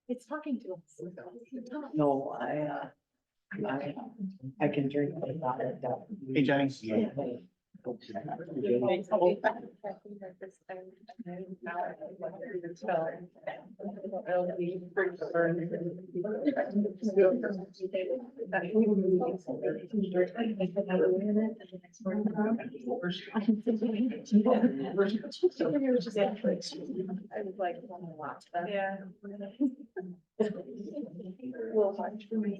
It's talking to us. No, I can drink about it. Hey, Jenny. I was like, watch that. Yeah. Well, watch for me.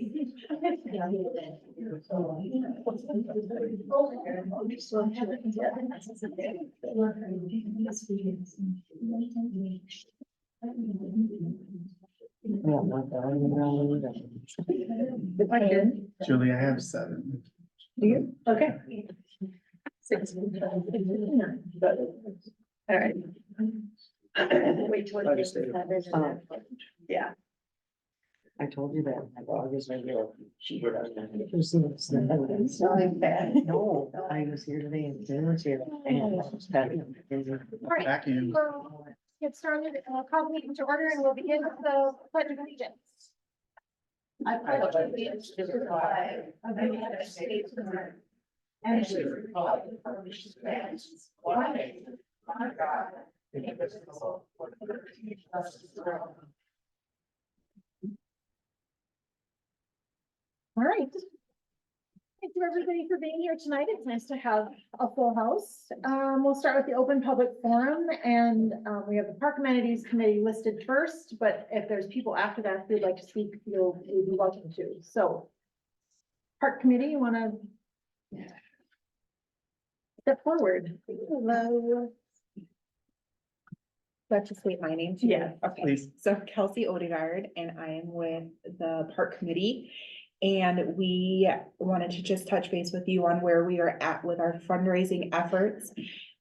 Julie, I have 7. Do you? Okay. 6. All right. Wait till. Yeah. I told you that. My dog is right here. No, I was here today and Jen was here. All right. Vacuum. We'll get started, call the meeting to order, and we'll begin with the pledge of allegiance. I pledge allegiance to the flag of the United States of America and to the republic for which it stands, one nation, under God, indivisible, with liberty and justice for all. All right. Thank you, everybody, for being here tonight. It's nice to have a full house. We'll start with the open public forum, and we have the Park Amenities Committee listed first, but if there's people after that who'd like to speak, you'll be welcome to. So, Park Committee, you want to step forward? Hello. Do I have to state my name too? Yeah. Okay, Please. so Kelsey Odegaard, and I am with the Park Committee. And we wanted to just touch base with you on where we are at with our fundraising efforts.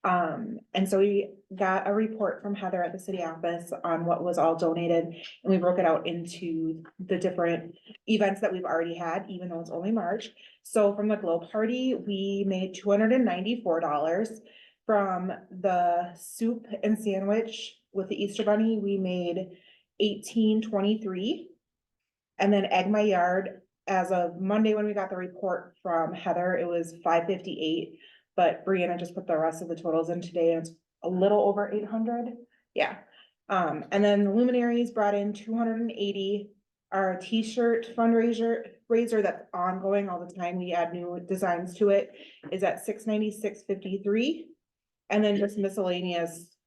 And so we got a report from Heather at the city office on what was all donated, and we broke it out into the different events that we've already had, even though it's only March. So from the Glow Party, we made $294. From the soup and sandwich with the Easter Bunny, we made $18.23. And then Egg My Yard, as of Monday, when we got the report from Heather, it was $558. But Brianna just put the rest of the totals in today, and it's a little over 800. Yeah. And then the Luminaries brought in 280. Our t-shirt fundraiser that's ongoing all the time. We add new designs to it, is at $696.53. And then just miscellaneous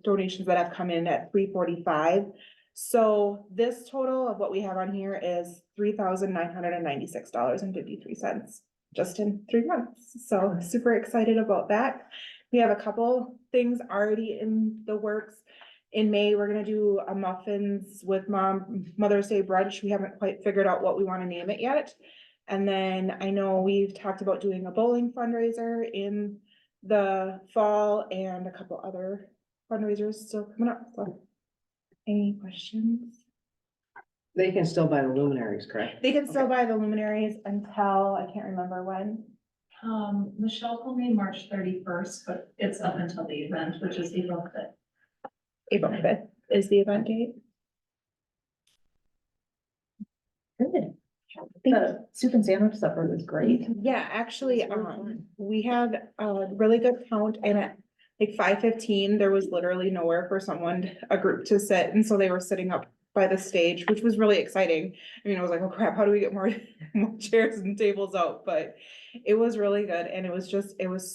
donations that have come in at $345. So this total of what we have on here is $3,996.53 just in 3 months. So super excited about that. We have a couple things already in the works. In May, we're gonna do a muffins with Mother's Day brunch. We haven't quite figured out what we want to name it yet. And then I know we've talked about doing a bowling fundraiser in the fall and a couple other fundraisers still coming up. So any questions? They can still buy the luminaries, correct? They can still buy the luminaries until, I can't remember when. Michelle told me March 31st, but it's up until the event, which is April 5th. April 5th is the event date. Good. The soup and sandwich supper was great. Yeah, actually, we had a really good count, and at like 5:15, there was literally nowhere for a group to sit, and so they were sitting up by the stage, which was really exciting. I mean, I was like, oh crap, how do we get more chairs and tables out? But it was really good, and it was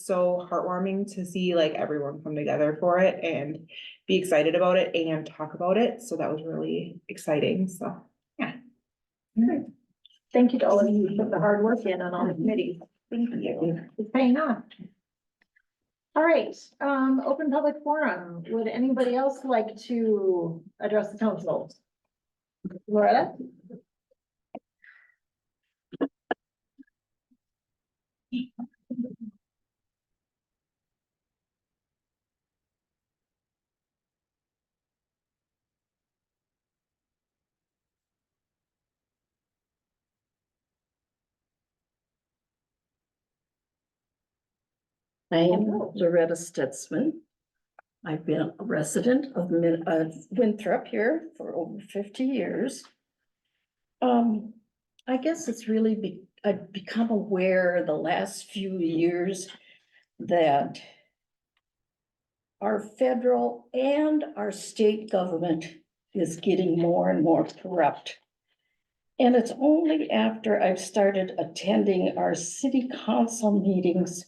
so heartwarming to see like everyone come together for it and be excited about it and talk about it. So that was really exciting. So yeah. Thank you to all of you who put the hard work in on all the committees. Thank you. It's paying off. All right, open public forum. Would anybody else like to address the council? Loretta? I am Loretta Stutzman. I've been a resident of Winthrop here for over 50 years. I guess it's really I've become aware the last few years that our federal and our state government is getting more and more corrupt. And it's only after I've started attending our city council meetings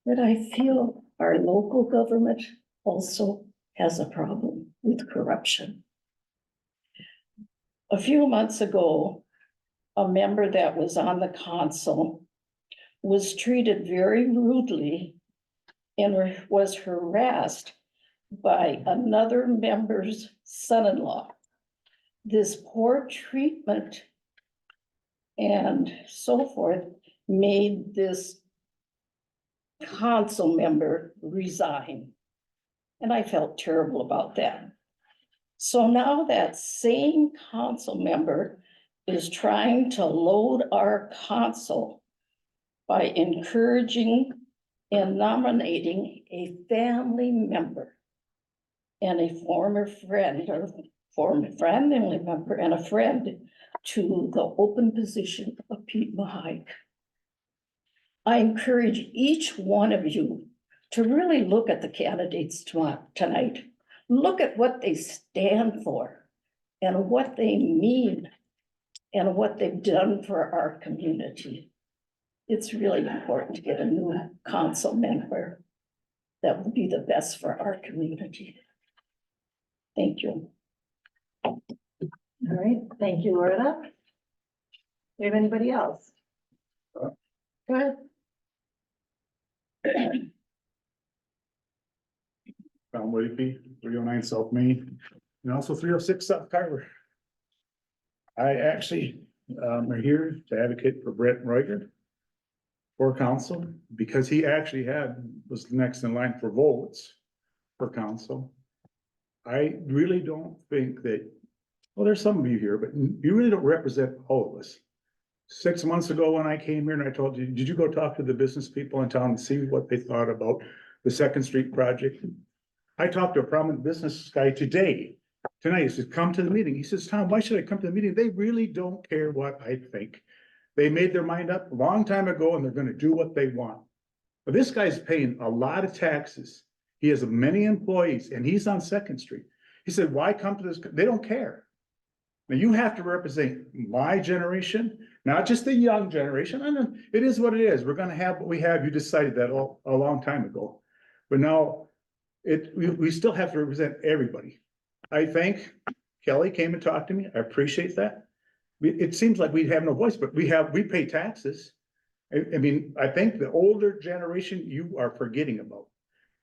that I feel our local government also has a problem with corruption. A few months ago, a member that was on the council was treated very rudely and was harassed by another member's son-in-law. This poor treatment and so forth made this council member resign. And I felt terrible about that. So now that same council member is trying to load our council by encouraging and nominating a family member and a former friend or former family member and a friend to the open position of Pete Mahike. I encourage each one of you to really look at the candidates tonight. Look at what they stand for and what they mean and what they've done for our community. It's really important to get a new council member that will be the best for our community. Thank you. All right, thank you, Loretta. Do we have anybody else? Go ahead. Tom Wakey, 309 South Main, and also 306 South Carver. I actually are here to advocate for Brett Reuter for council, because he actually was next in line for votes for council. I really don't think that, well, there's some of you here, but you really don't represent all of us. 6 months ago when I came here and I told you, did you go talk to the business people in town and see what they thought about the Second Street project? I talked to a prominent business guy tonight, he says, come to the meeting. He says, Tom, why should I come to the meeting? They really don't care what I think. They made their mind up a long time ago and they're gonna do what they want. But this guy's paying a lot of taxes. He has many employees and he's on Second Street. He said, why come to this? They don't care. Now you have to represent my generation, not just the young generation. I know it is what it is. We're gonna have what we have. You decided that a long time ago. But now we still have to represent everybody. I think Kelly came and talked to me. I appreciate that. It seems like we have no voice, but we pay taxes. I mean, I think the older generation you are forgetting about.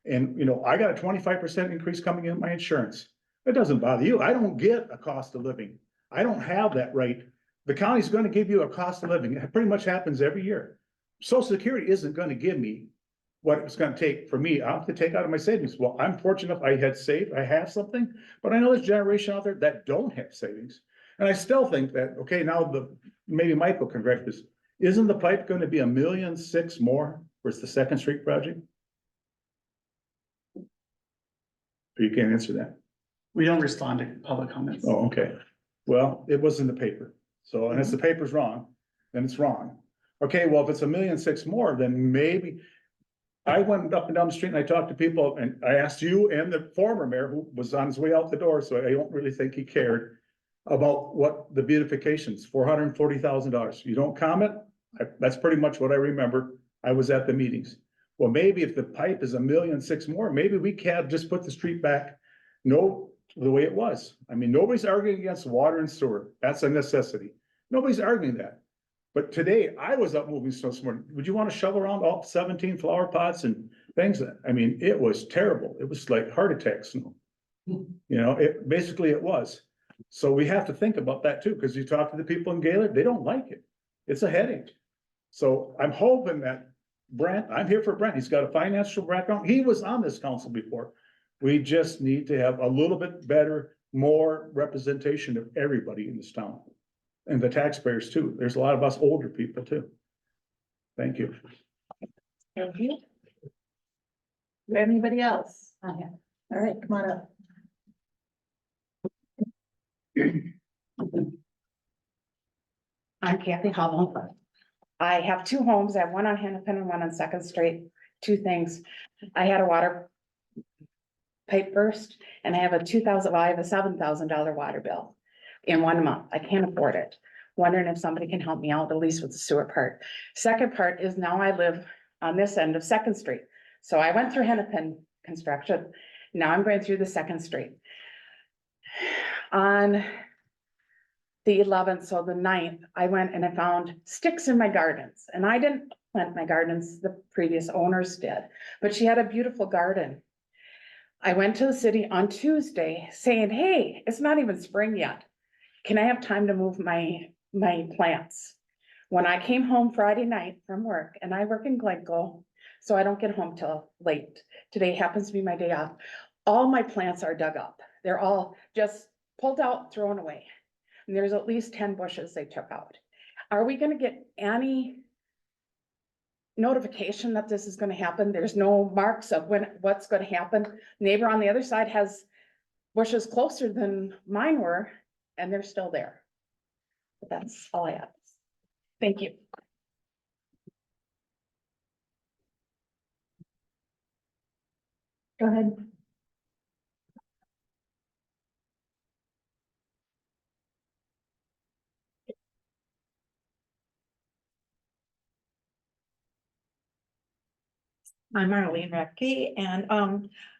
And, I got a 25% increase coming in my insurance. It doesn't bother you. I don't get a cost of living. I don't have that right. The county's gonna give you a cost of living. It pretty much happens every year. Social Security isn't gonna give me what it's gonna take for me. I'll have to take out of my savings. Well, I'm fortunate I had saved, I have something, but I know there's a generation out there that don't have savings. And I still think that, okay, now maybe Michael can correct this. Isn't the pipe gonna be $1.6 million more versus the Second Street project? Or you can't answer that. We don't respond to public comments. Oh, okay. Well, it was in the paper. So, and if the paper's wrong, then it's wrong. Okay, well, if it's $1.6 million more, then maybe. I went up and down the street and I talked to people and I asked you and the former mayor who was on his way out the door, so I don't really think he cared about what the beautifications, $440,000. You don't comment? That's pretty much what I remember. I was at the meetings. Well, maybe if the pipe is $1.6 million more, maybe we can just put the street back. No, the way it was. I mean, nobody's arguing against water and sewer. That's a necessity. Nobody's arguing that. But today I was up moving snow this morning. Would you want to shovel around all 17 flower pots and things? I mean, it was terrible. It was like heart attack snow. It was. So we have to think about that too, because you talk to the people in Gaylord, they don't like it. It's a headache. So I'm hoping that Brent, I'm here for Brent. He's got a financial background. He was on this council before. We just need to have a little bit better, more representation of everybody in this town. And the taxpayers too. There's a lot of us older people too. Thank you. Thank you. Do we have anybody else? All right, come on up. I'm Kathy Hubble. I have two homes. I have one on Hennepin and one on Second Street. Two things. I had a water pipe burst and I have a $7,000 water bill in 1 month. I can't afford it. Wondering if somebody can help me out, at least with the sewer part. Second part is now I live on this end of Second Street. So I went through Hennepin construction. Now I'm going through the Second Street. On the 11th, so the 9th, I went and I found sticks in my gardens, and I didn't plant my gardens, the previous owners did, but she had a beautiful garden. I went to the city on Tuesday saying, hey, it's not even spring yet. Can I have time to move my plants? When I came home Friday night from work, and I work in Glencoe, so I don't get home till late. Today happens to be my day off. All my plants are dug up. They're all just pulled out, thrown away. And there's at least 10 bushes they took out. Are we gonna get any notification that this is gonna happen? There's no marks of what's gonna happen. Neighbor on the other side has bushes closer than mine were, and they're still there. But that's all I have. Thank you. Go ahead. I'm Marlene Repke, and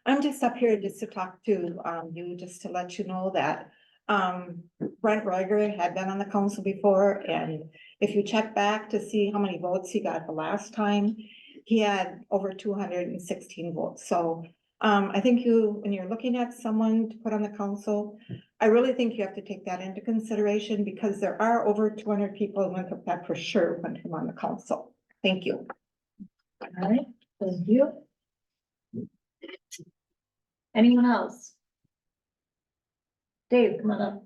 I'm just up here just to talk to you, just to let you know that Brent Roger had been on the council before, and if you check back to see how many votes he got the last time, he had over 216 votes. So I think when you're looking at someone to put on the council, I really think you have to take that into consideration, because there are over 200 people in Winthrop that for sure want him on the council. Thank you. All right, thank you. Anyone else? Dave, come on up.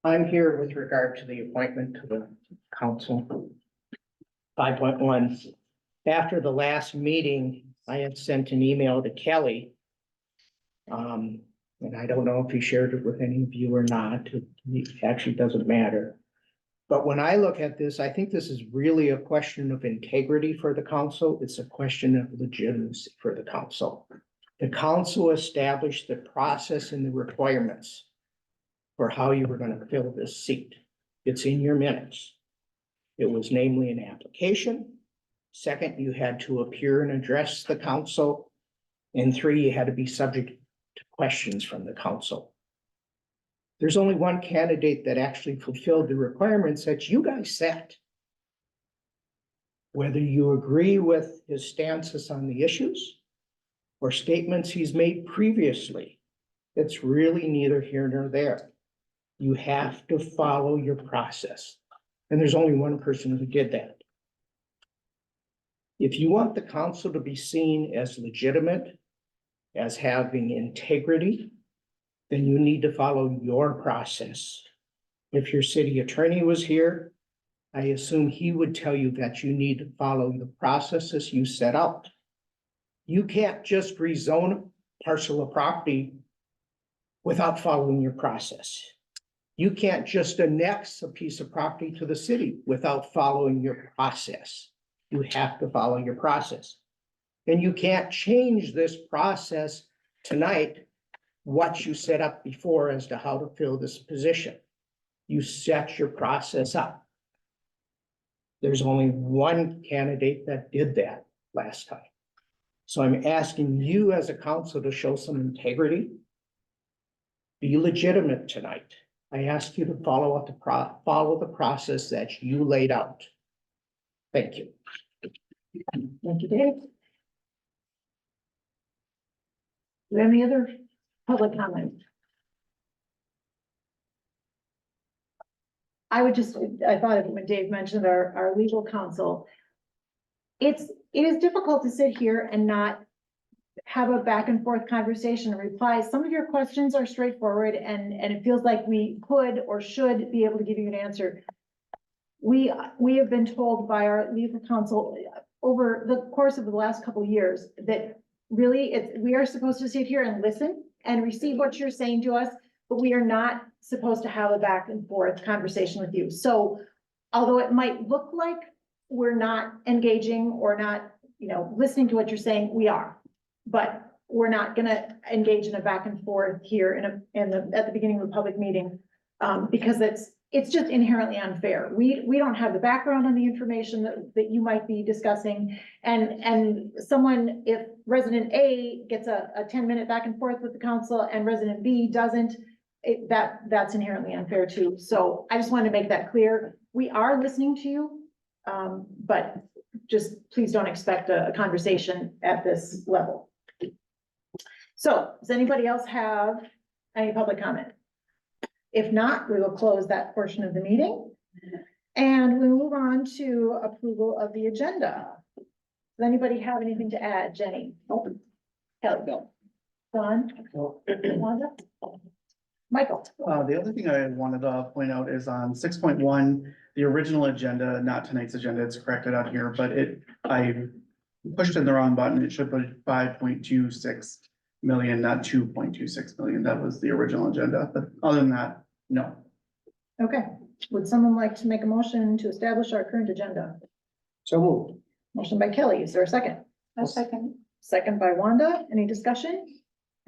I'm here with regard to the appointment to the council. 5.1, after the last meeting, I had sent an email to Kelly. And I don't know if he shared it with any of you or not. It actually doesn't matter. But when I look at this, I think this is really a question of integrity for the council. It's a question of legitimacy for the council. The council established the process and the requirements for how you were going to fill this seat. It's in your minutes. It was namely an application. Second, you had to appear and address the council. And 3, you had to be subject to questions from the council. There's only one candidate that actually fulfilled the requirements that you guys set. Whether you agree with his stances on the issues or statements he's made previously, it's really neither here nor there. You have to follow your process. And there's only one person who did that. If you want the council to be seen as legitimate, as having integrity, then you need to follow your process. If your city attorney was here, I assume he would tell you that you need to follow the processes you set out. You can't just rezone a parcel of property without following your process. You can't just annex a piece of property to the city without following your process. You have to follow your process. And you can't change this process tonight, what you set up before as to how to fill this position. You set your process up. There's only one candidate that did that last time. So I'm asking you as a council to show some integrity. Be legitimate tonight. I ask you to follow the process that you laid out. Thank you. Thank you, Dave. Do we have any other public comment? I thought of it when Dave mentioned our legal counsel. It is difficult to sit here and not have a back and forth conversation and reply. Some of your questions are straightforward and it feels like we could or should be able to give you an answer. We have been told by our legal counsel over the course of the last couple of years, that really, we are supposed to sit here and listen and receive what you're saying to us, but we are not supposed to have a back and forth conversation with you. So although it might look like we're not engaging or not, listening to what you're saying, we are. But we're not gonna engage in a back and forth here at the beginning of a public meeting, because it's just inherently unfair. We don't have the background on the information that you might be discussing. And someone, if resident A gets a 10-minute back and forth with the council and resident B doesn't, that's inherently unfair too. So I just wanted to make that clear. We are listening to you, but just please don't expect a conversation at this level. So does anybody else have any public comment? If not, we will close that portion of the meeting. And we move on to approval of the agenda. Does anybody have anything to add? Jenny? Kelly? Go. Don? Wanda? Michael? The other thing I wanted to point out is on 6.1, the original agenda, not tonight's agenda, it's corrected out here, but I pushed in the wrong button. It should be 5.26 million, not 2.26 million. That was the original agenda, but other than that, no. Okay. Would someone like to make a motion to establish our current agenda? So moved. Motion by Kelly. Is there a second? A second. Second by Wanda. Any discussion?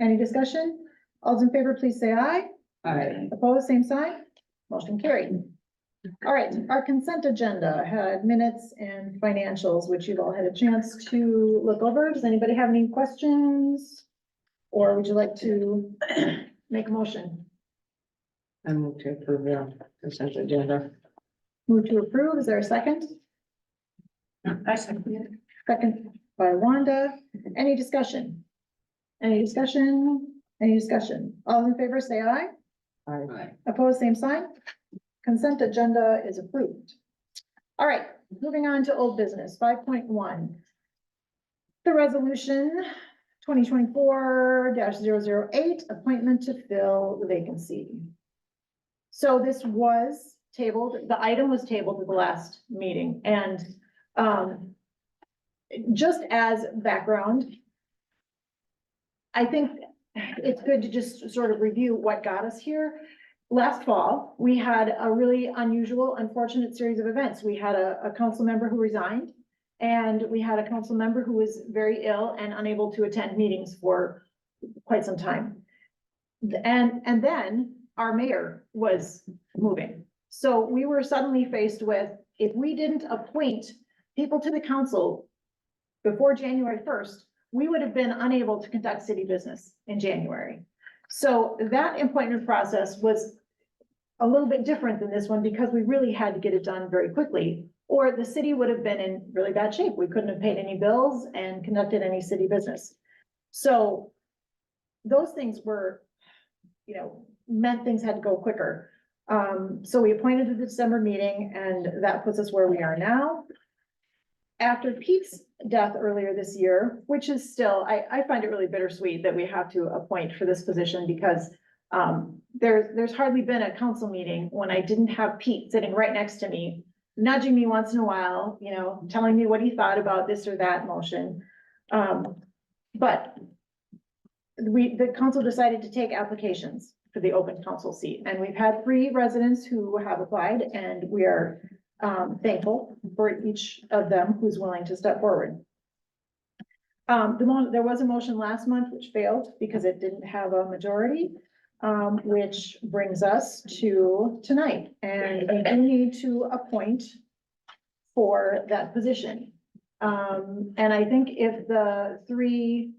Any discussion? All those in favor, please say aye. Aye. Opposed, same sign. Motion carried. All right, our consent agenda had minutes and financials, which you've all had a chance to look over. Does anybody have any questions? Or would you like to make a motion? I move to approve the consent agenda. Move to approve. Is there a second? I second. Second by Wanda. Any discussion? Any discussion? Any discussion? All in favor, say aye. Aye. Opposed, same sign. Consent agenda is approved. All right, moving on to old business, 5.1. The resolution 2024-008, appointment to fill the vacancy. So this was tabled, the item was tabled at the last meeting, and just as background, I think it's good to just sort of review what got us here. Last fall, we had a really unusual, unfortunate series of events. We had a council member who resigned, and we had a council member who was very ill and unable to attend meetings for quite some time. And then our mayor was moving. So we were suddenly faced with, if we didn't appoint people to the council before January 1st, we would have been unable to conduct city business in January. So that appointment process was a little bit different than this one because we really had to get it done very quickly, or the city would have been in really bad shape. We couldn't have paid any bills and conducted any city business. So those things were, meant things had to go quicker. So we appointed the December meeting, and that puts us where we are now. After Pete's death earlier this year, which is still, I find it really bittersweet that we have to appoint for this position because there's hardly been a council meeting when I didn't have Pete sitting right next to me, nudging me once in a while, telling me what he thought about this or that motion. But the council decided to take applications for the open council seat, and we've had 3 residents who have applied, and we are thankful for each of them who's willing to step forward. There was a motion last month which failed because it didn't have a majority, which brings us to tonight, and we do need to appoint for that position. And I think if the 3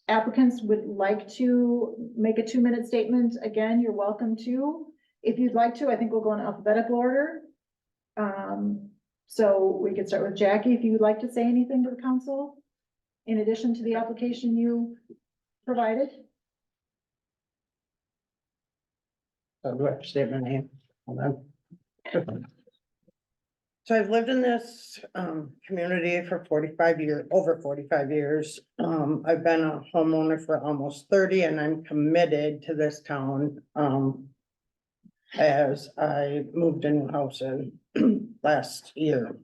applicants would like to make a 2-minute statement, again, you're welcome to. If you'd like to, I think we'll go in alphabetical order. So we could start with Jackie, if you would like to say anything to the council, in addition to the application you provided. Do I have to state my name? Hold on. So I've lived in this community for 45 years, over 45 years. I've been a homeowner for almost 30, and I'm committed to this town. As I moved a new house in last year.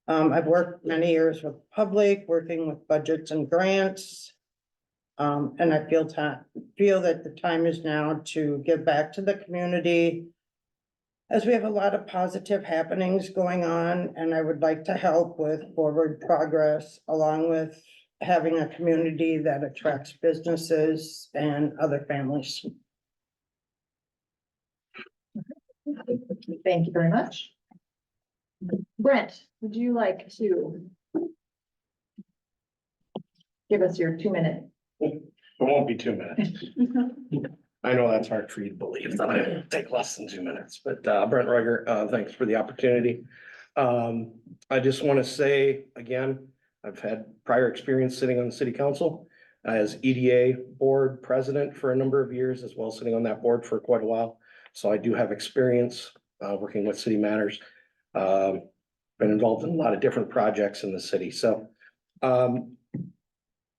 I've worked many years with public, working with budgets and grants. And I feel that the time is now to give back to the community. As we have a lot of positive happenings going on, and I would like to help with forward progress along with having a community that attracts businesses and other families. Thank you very much. Brent, would you like to give us your 2 minute? It won't be 2 minutes. I know that's hard for you to believe that I take less than 2 minutes, but Brent Ruegger, thanks for the opportunity. I just want to say again, I've had prior experience sitting on the city council as EDA board president for a number of years, as well as sitting on that board for quite a while. So I do have experience working with city matters. Been involved in a lot of different projects in the city. So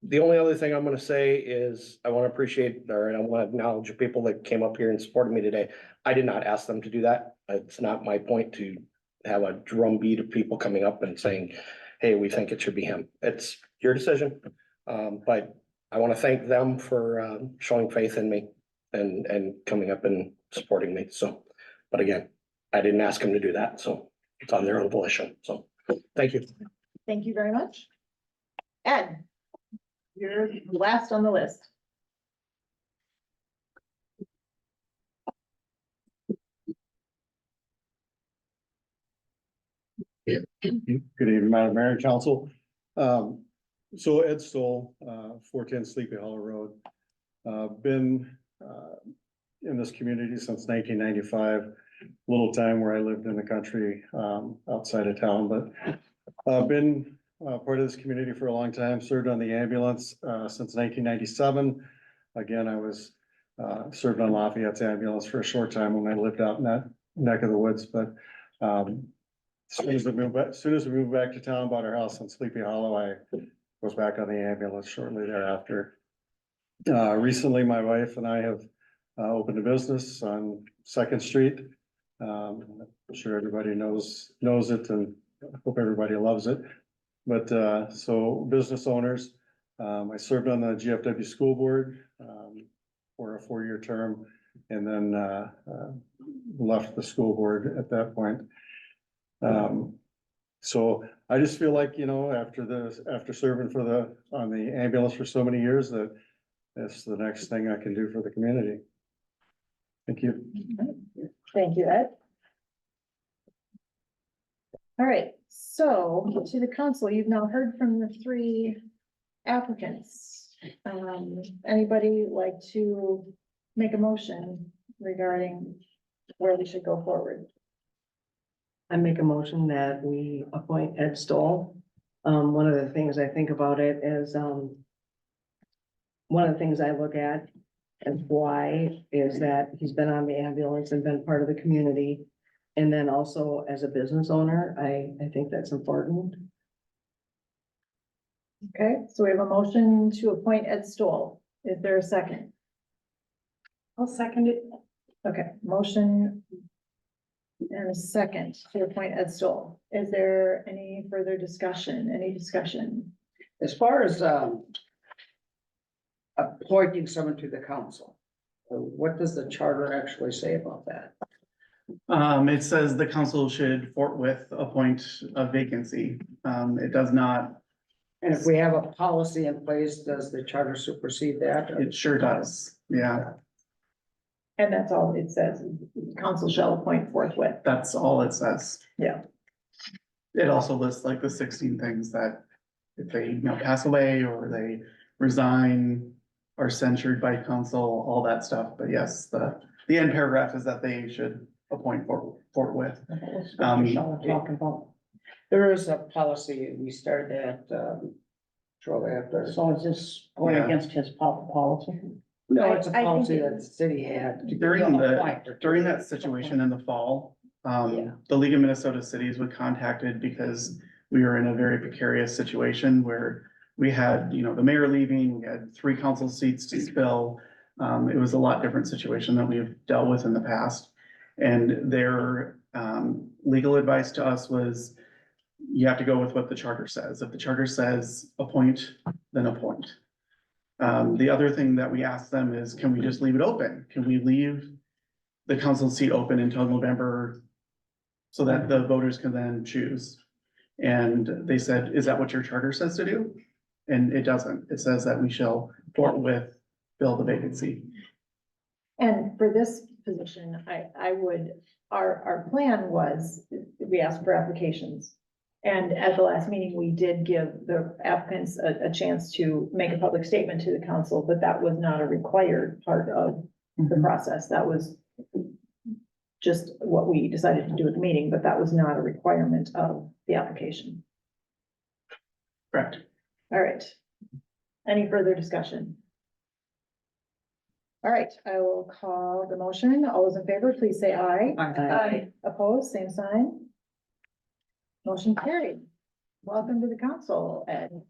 the only other thing I'm gonna say is I want to appreciate, or I want to acknowledge the people that came up here and supported me today. I did not ask them to do that. It's not my point to have a drumbeat of people coming up and saying, hey, we think it should be him. It's your decision. But I want to thank them for showing faith in me and coming up and supporting me. So, but again, I didn't ask them to do that, so it's on their own volition. So, thank you. Thank you very much. Ed, you're last on the list. Good evening, Madam Mayor and Council. So Ed Stoll, 410 Sleepy Hollow Road. Been in this community since 1995. Little time where I lived in the country outside of town, but been part of this community for a long time. Served on the ambulance since 1997. Again, I was served on Lafayette's ambulance for a short time when I lived out in that neck of the woods, but as soon as we moved back to town, bought our house in Sleepy Hollow, I was back on the ambulance shortly thereafter. Recently, my wife and I have opened a business on Second Street. I'm sure everybody knows it, and I hope everybody loves it. But so business owners, I served on the GFW school board for a 4-year term, and then left the school board at that point. So I just feel like, after serving on the ambulance for so many years, that that's the next thing I can do for the community. Thank you. Thank you, Ed. All right, so to the council, you've now heard from the 3 applicants. Anybody like to make a motion regarding where we should go forward? I make a motion that we appoint Ed Stoll. One of the things I think about it is, one of the things I look at and why is that he's been on the ambulance and been part of the community. And then also as a business owner, I think that's important. Okay, so we have a motion to appoint Ed Stoll. Is there a second? I'll second it. Okay, motion and a second to appoint Ed Stoll. Is there any further discussion? Any discussion? As far as appointing someone to the council, what does the charter actually say about that? It says the council should forthwith appoint a vacancy. It does not. And if we have a policy in place, does the charter supersede that? It sure does, yeah. And that's all it says. Council shall appoint forthwith. That's all it says. Yeah. It also lists like the 16 things that if they, pass away or they resign, are censured by council, all that stuff. But yes, the end paragraph is that they should appoint forthwith. Talking about. There is a policy, we started that, shortly after. So is this going Yeah. against his policy? No, it's a I think policy it- that the city had. During that situation in the fall, the League of Minnesota Cities was contacted because we were in a very precarious situation where we had, the mayor leaving, we had 3 council seats to fill. It was a lot different situation that we've dealt with in the past. And their legal advice to us was you have to go with what the charter says. If the charter says appoint, then appoint. The other thing that we asked them is, can we just leave it open? Can we leave the council seat open until November? So that the voters can then choose. And they said, is that what your charter says to do? And it doesn't. It says that we shall forthwith fill the vacancy. And for this position, I would, our plan was, we asked for applications. And at the last meeting, we did give the applicants a chance to make a public statement to the council, but that was not a required part of the process. That was just what we decided to do at the meeting, but that was not a requirement of the application. Correct. All right. Any further discussion? All right, I will call the motion. All those in favor, please say aye. Aye. Opposed, same sign. Motion carried. Welcome to the council, Ed.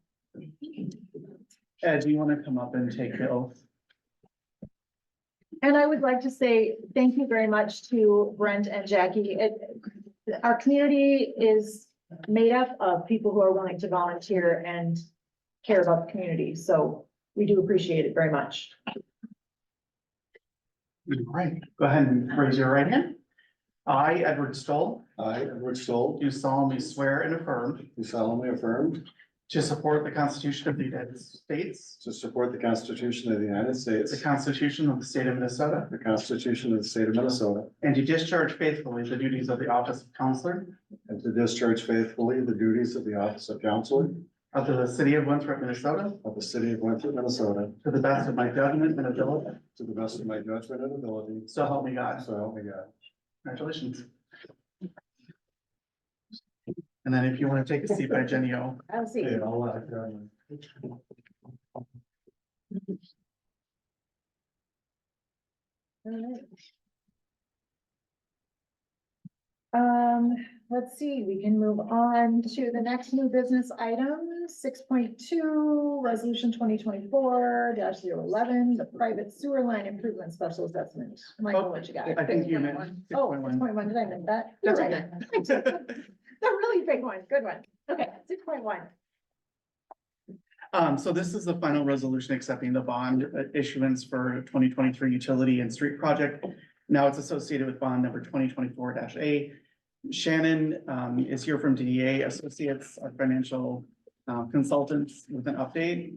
Ed, do you want to come up and take the oath? And I would like to say thank you very much to Brent and Jackie. Our community is made up of people who are willing to volunteer and care about the community, so we do appreciate it very much. All right, go ahead and raise your right hand. I, Edward Stoll, I, Edward Stoll, do solemnly swear and affirm do solemnly affirm to support the Constitution of the United States, to support the Constitution of the United the States, Constitution of the State of Minnesota, the Constitution of the State of Minnesota, and to discharge faithfully the duties of the office of counselor and to discharge faithfully the duties of the office of counselor of the city of Winthrop, Minnesota, of the city of Winthrop, Minnesota, to the best of my judgment and ability. to the best of my judgment and ability. So help me God. So help me God. Congratulations. And then if you want to take a seat by Jenny O. I'll see. Yeah, I'll, Let's see, we can move on to the next new business item, 6.2, resolution 2024-011, the private sewer line improvement special assessment. Michael, what you got? I think you meant Oh, 6.1. 6.1, did I miss that? That's You're okay. right. The really big one, good one. Okay, 6.1. So this is the final resolution accepting the bond issuance for 2023 utility and street project. Now it's associated with bond number 2024-A. Shannon is here from DDA Associates, our financial consultants, with an update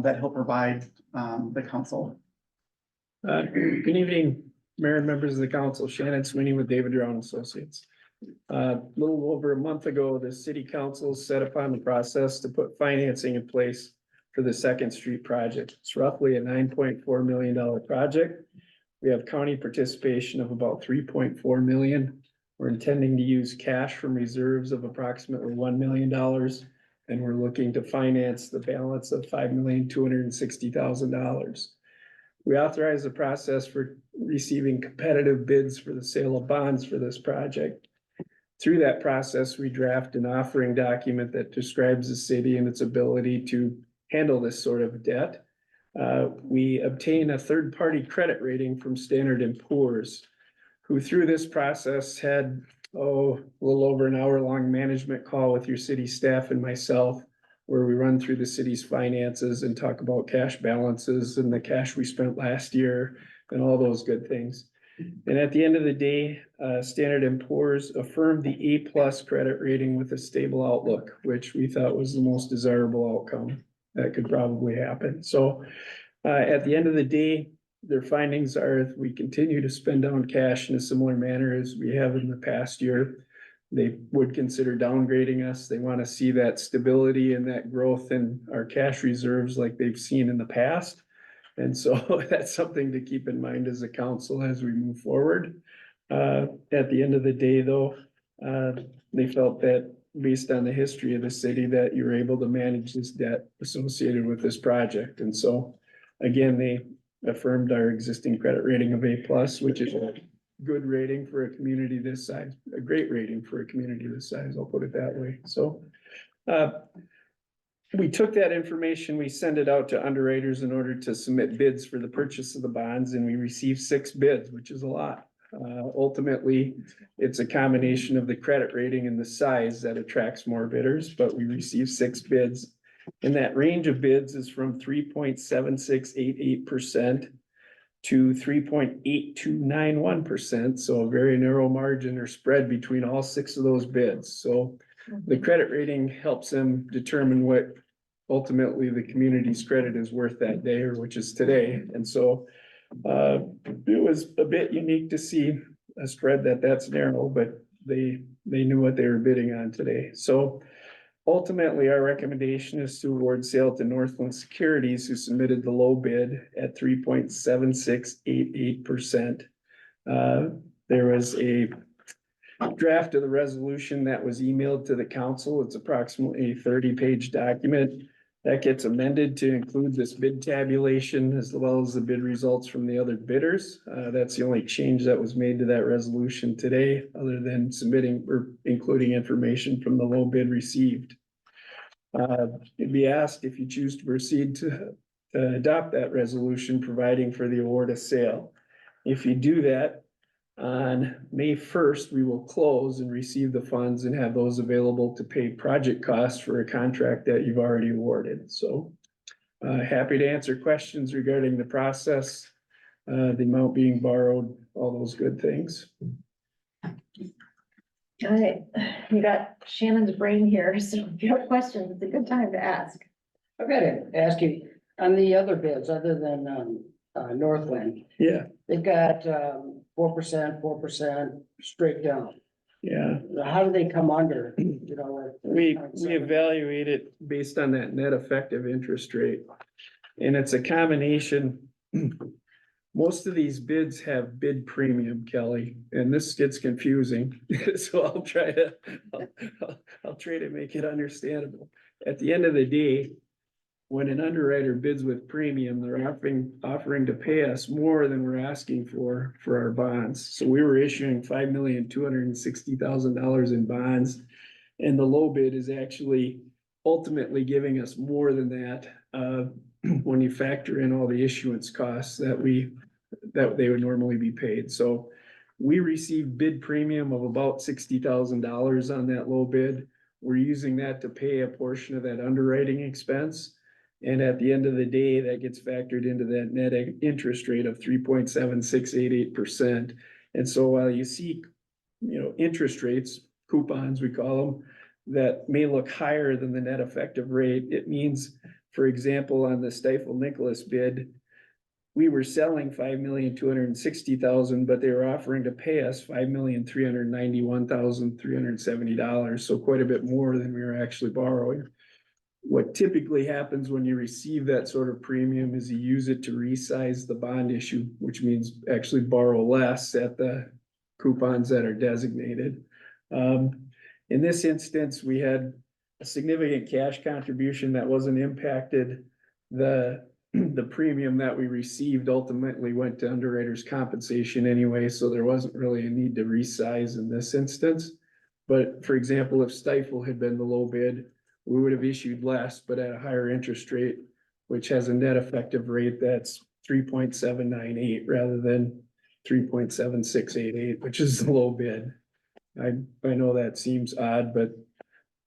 that he'll provide the council. Good evening, Mayor and members of the council. Shannon Sweeney with David Drown Associates. A little over a month ago, the city council set upon the process to put financing in place for the Second Street project. It's roughly a $9.4 million project. We have county participation of about $3.4 million. We're intending to use cash from reserves of approximately $1 million. And we're looking to finance the balance of $5,260,000. We authorize the process for receiving competitive bids for the sale of bonds for this project. Through that process, we draft an offering document that describes the city and its ability to handle this sort of debt. We obtain a third-party credit rating from Standard & Poor's, who through this process had, a little over an hour-long management call with your city staff and myself, where we run through the city's finances and talk about cash balances and the cash we spent last year and all those good things. And at the end of the day, Standard & Poor's affirmed the A+ credit rating with a stable outlook, which we thought was the most desirable outcome that could probably happen. So at the end of the day, their findings are if we continue to spend down cash in a similar manner as we have in the past year, they would consider downgrading us. They want to see that stability and that growth in our cash reserves like they've seen in the past. And so that's something to keep in mind as a council as we move forward. At the end of the day, though, they felt that based on the history of the city that you're able to manage this debt associated with this project. And so, again, they affirmed our existing credit rating of A+, which is a good rating for a community this size, a great rating for a community this size, I'll put it that way. So we took that information, we sent it out to underwriters in order to submit bids for the purchase of the bonds, and we received 6 bids, which is a lot. Ultimately, it's a combination of the credit rating and the size that attracts more bidders, but we received 6 bids. And that range of bids is from 3.7688% to 3.8291%, so a very narrow margin or spread between all 6 of those bids. So the credit rating helps them determine what ultimately the community's credit is worth that day, or which is today. And so it was a bit unique to see a spread that's narrow, but they knew what they were bidding on today. So ultimately, our recommendation is to award sale to Northland Securities, who submitted the low bid at 3.7688%. There was a draft of the resolution that was emailed to the council. It's approximately a 30-page document that gets amended to include this bid tabulation as well as the bid results from the other bidders. That's the only change that was made to that resolution today, other than submitting or including information from the low bid received. You'd be asked if you choose to proceed to adopt that resolution, providing for the award of sale. If you do that, on May 1st, we will close and receive the funds and have those available to pay project costs for a contract that you've already awarded. So happy to answer questions regarding the process, the amount being borrowed, all those good things. All right, you got Shannon's brain here, so if you have questions, it's a good time to ask. I've got to ask you, on the other bids, other than, Northland, Yeah, they've got, 4% straight down. yeah. How do they come under, you know? We evaluate it based on that net effective interest rate. And it's a combination. Most of these bids have bid premium, Kelly, and this gets confusing. So I'll try to make it understandable. At the end of the day, when an underwriter bids with premium, they're offering to pay us more than we're asking for our bonds. So we were issuing $5,260,000 in bonds. And the low bid is actually ultimately giving us more than that, when you factor in all the issuance costs that they would normally be paid. So we received bid premium of about $60,000 on that low bid. We're using that to pay a portion of that underwriting expense. And at the end of the day, that gets factored into that net interest rate of 3.7688%. And so while you see, interest rates, coupons, we call them, that may look higher than the net effective rate, it means, for example, on the Stifel Nicholas bid, we were selling $5,260,000, but they were offering to pay us $5,391,370. So quite a bit more than we were actually borrowing. What typically happens when you receive that sort of premium is you use it to resize the bond issue, which means actually borrow less at the coupons that are designated. In this instance, we had a significant cash contribution that wasn't impacted. The premium that we received ultimately went to underwriters' compensation anyway, so there wasn't really a need to resize in this instance. But for example, if Stifel had been the low bid, we would have issued less, but at a higher interest rate, which has a net effective rate that's 3.798 rather than 3.7688, which is the low bid. I know that seems odd, but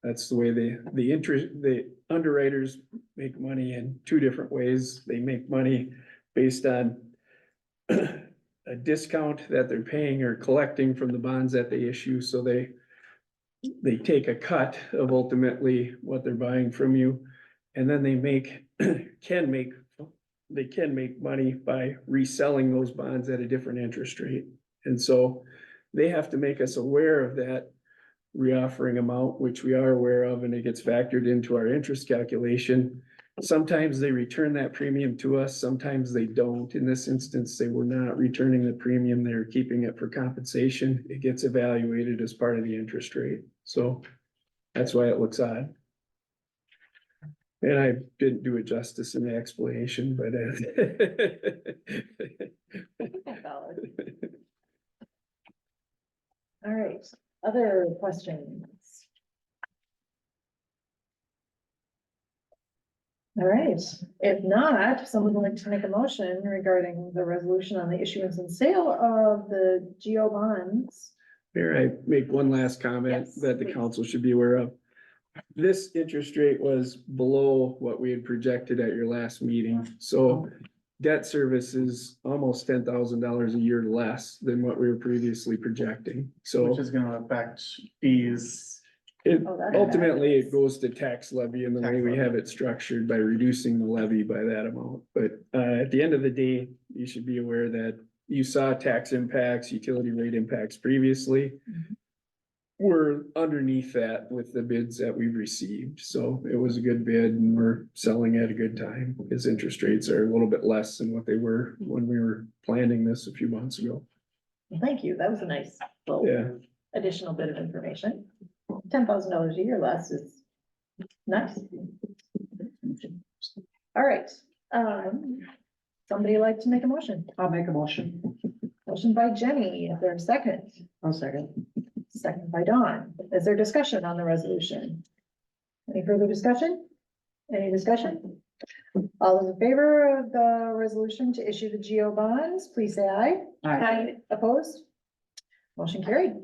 that's the way the underwriters make money in 2 different ways. They make money based on a discount that they're paying or collecting from the bonds that they issue, so they take a cut of ultimately what they're buying from you. And then they can make money by reselling those bonds at a different interest rate. And so they have to make us aware of that reoffering amount, which we are aware of, and it gets factored into our interest calculation. Sometimes they return that premium to us, sometimes they don't. In this instance, they were not returning the premium, they're keeping it for compensation. It gets evaluated as part of the interest rate. So that's why it looks odd. And I didn't do it justice in the explanation, but All right, other questions? All right, if not, someone would like to make a motion regarding the resolution on the issuance and sale of the GO bonds. Here, I make one last comment Yes, that the please. council should be aware of. This interest rate was below what we had projected at your last meeting, so debt service is almost $10,000 a year less than what we were previously projecting, so. Which is gonna affect fees. It, Oh, that's ultimately, it fabulous. goes to tax levy and the way we have it structured by reducing the levy by that amount. But, at the end of the day, you should be aware that you saw tax impacts, utility rate impacts previously. We're underneath that with the bids that we've received, so it was a good bid and we're selling at a good time because interest rates are a little bit less than what they were when we were planning this a few months ago. Well, thank you. That was a nice little Yeah. additional bit of information. $10,000 a year less is nice. All right, somebody like to make a motion? I'll make a motion. Motion by Jenny, is there a second? I'll second. Second by Dawn. Is there discussion on the resolution? Any further discussion? Any discussion? All those in favor of the resolution to issue the GO bonds, please say aye. Aye. Opposed? Motion carried.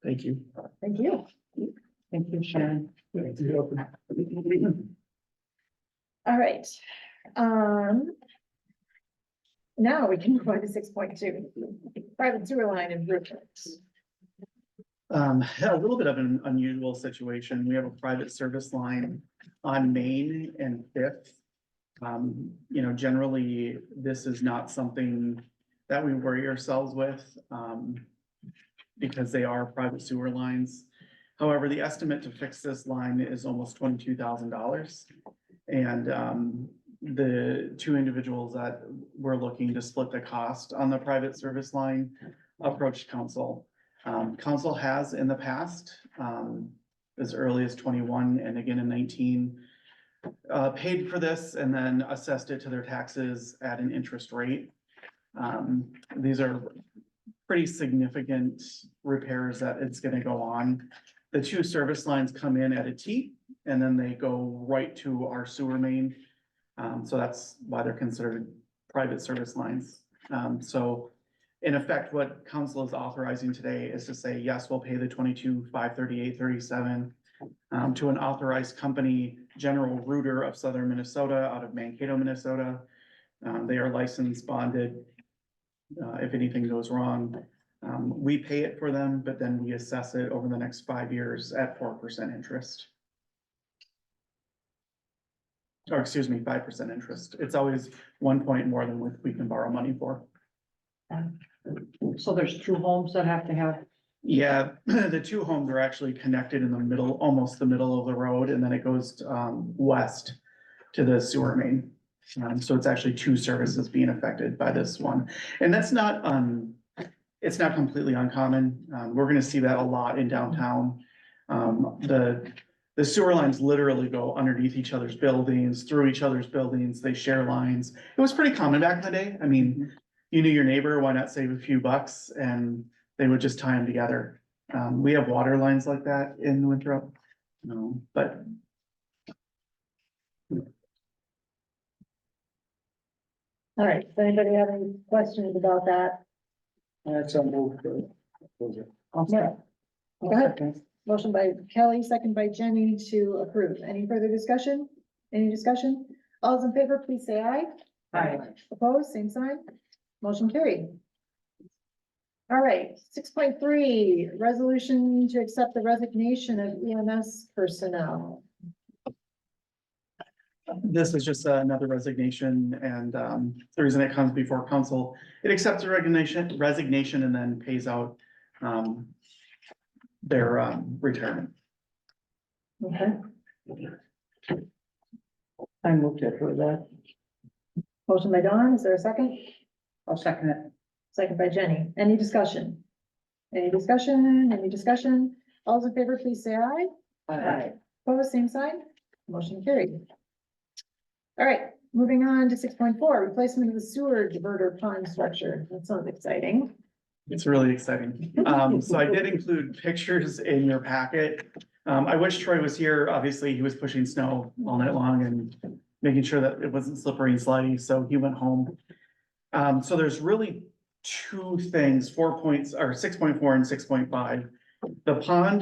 Thank you. Thank you. Thank you, Sharon. All right. Now we can move on to 6.2. Private sewer line improvements. A little bit of an unusual situation. We have a private service line on Main and Fifth. You know, generally, this is not something that we worry ourselves with, because they are private sewer lines. However, the estimate to fix this line is almost $22,000. And, the two individuals that were looking to split the cost on the private service line approached council. Council has in the past, as early as 21 and again in 19, paid for this and then assessed it to their taxes at an interest rate. These are pretty significant repairs that it's gonna go on. The two service lines come in at a T and then they go right to our sewer main. So that's why they're considered private service lines. So in effect, what council is authorizing today is to say, yes, we'll pay the 22,538.37 to an authorized company, General Rooter of Southern Minnesota, out of Mankato, Minnesota. They are licensed, bonded. If anything goes wrong, we pay it for them, but then we assess it over the next 5 years at 4% interest. Or excuse me, 5% interest. It's always 1 point more than what we can borrow money for. So there's two homes that have to have. Yeah, the two homes are actually connected in the middle, almost the middle of the road, and then it goes west to the sewer main. So it's actually two services being affected by this one. And that's not, it's not completely uncommon. We're gonna see that a lot in downtown. The sewer lines literally go underneath each other's buildings, through each other's buildings, they share lines. It was pretty common back in the day. I mean, you knew your neighbor, why not save a few bucks? And they would just tie them together. We have water lines like that in Winthrop. But All right, does anybody have any questions about that? That's a move. Yeah. Go ahead. Motion by Kelly, second by Jenny to approve. Any further discussion? Any discussion? All those in favor, please say aye. Aye. Opposed, same sign. Motion carried. All right, 6.3, resolution to accept the resignation of EMS personnel. this is just another resignation and the reason it comes before council, it accepts the resignation and then pays out their retirement. Okay, I moved to approve that. motion by Dawn, is there a second? I'll second it. Second by Jenny. Any discussion? Any discussion? Any discussion? All those in favor, please say aye. Aye. Opposed, same sign. Motion carried. All right, moving on to 6.4, replacement of the sewer diverter pond structure. That sounds exciting. It's really exciting. So I did include pictures in your packet. I wish Troy was here. Obviously, he was pushing snow all night long and making sure that it wasn't slippery and slidey, so he went home. So there's really two things, 4 points, or 6.4 and 6.5. The pond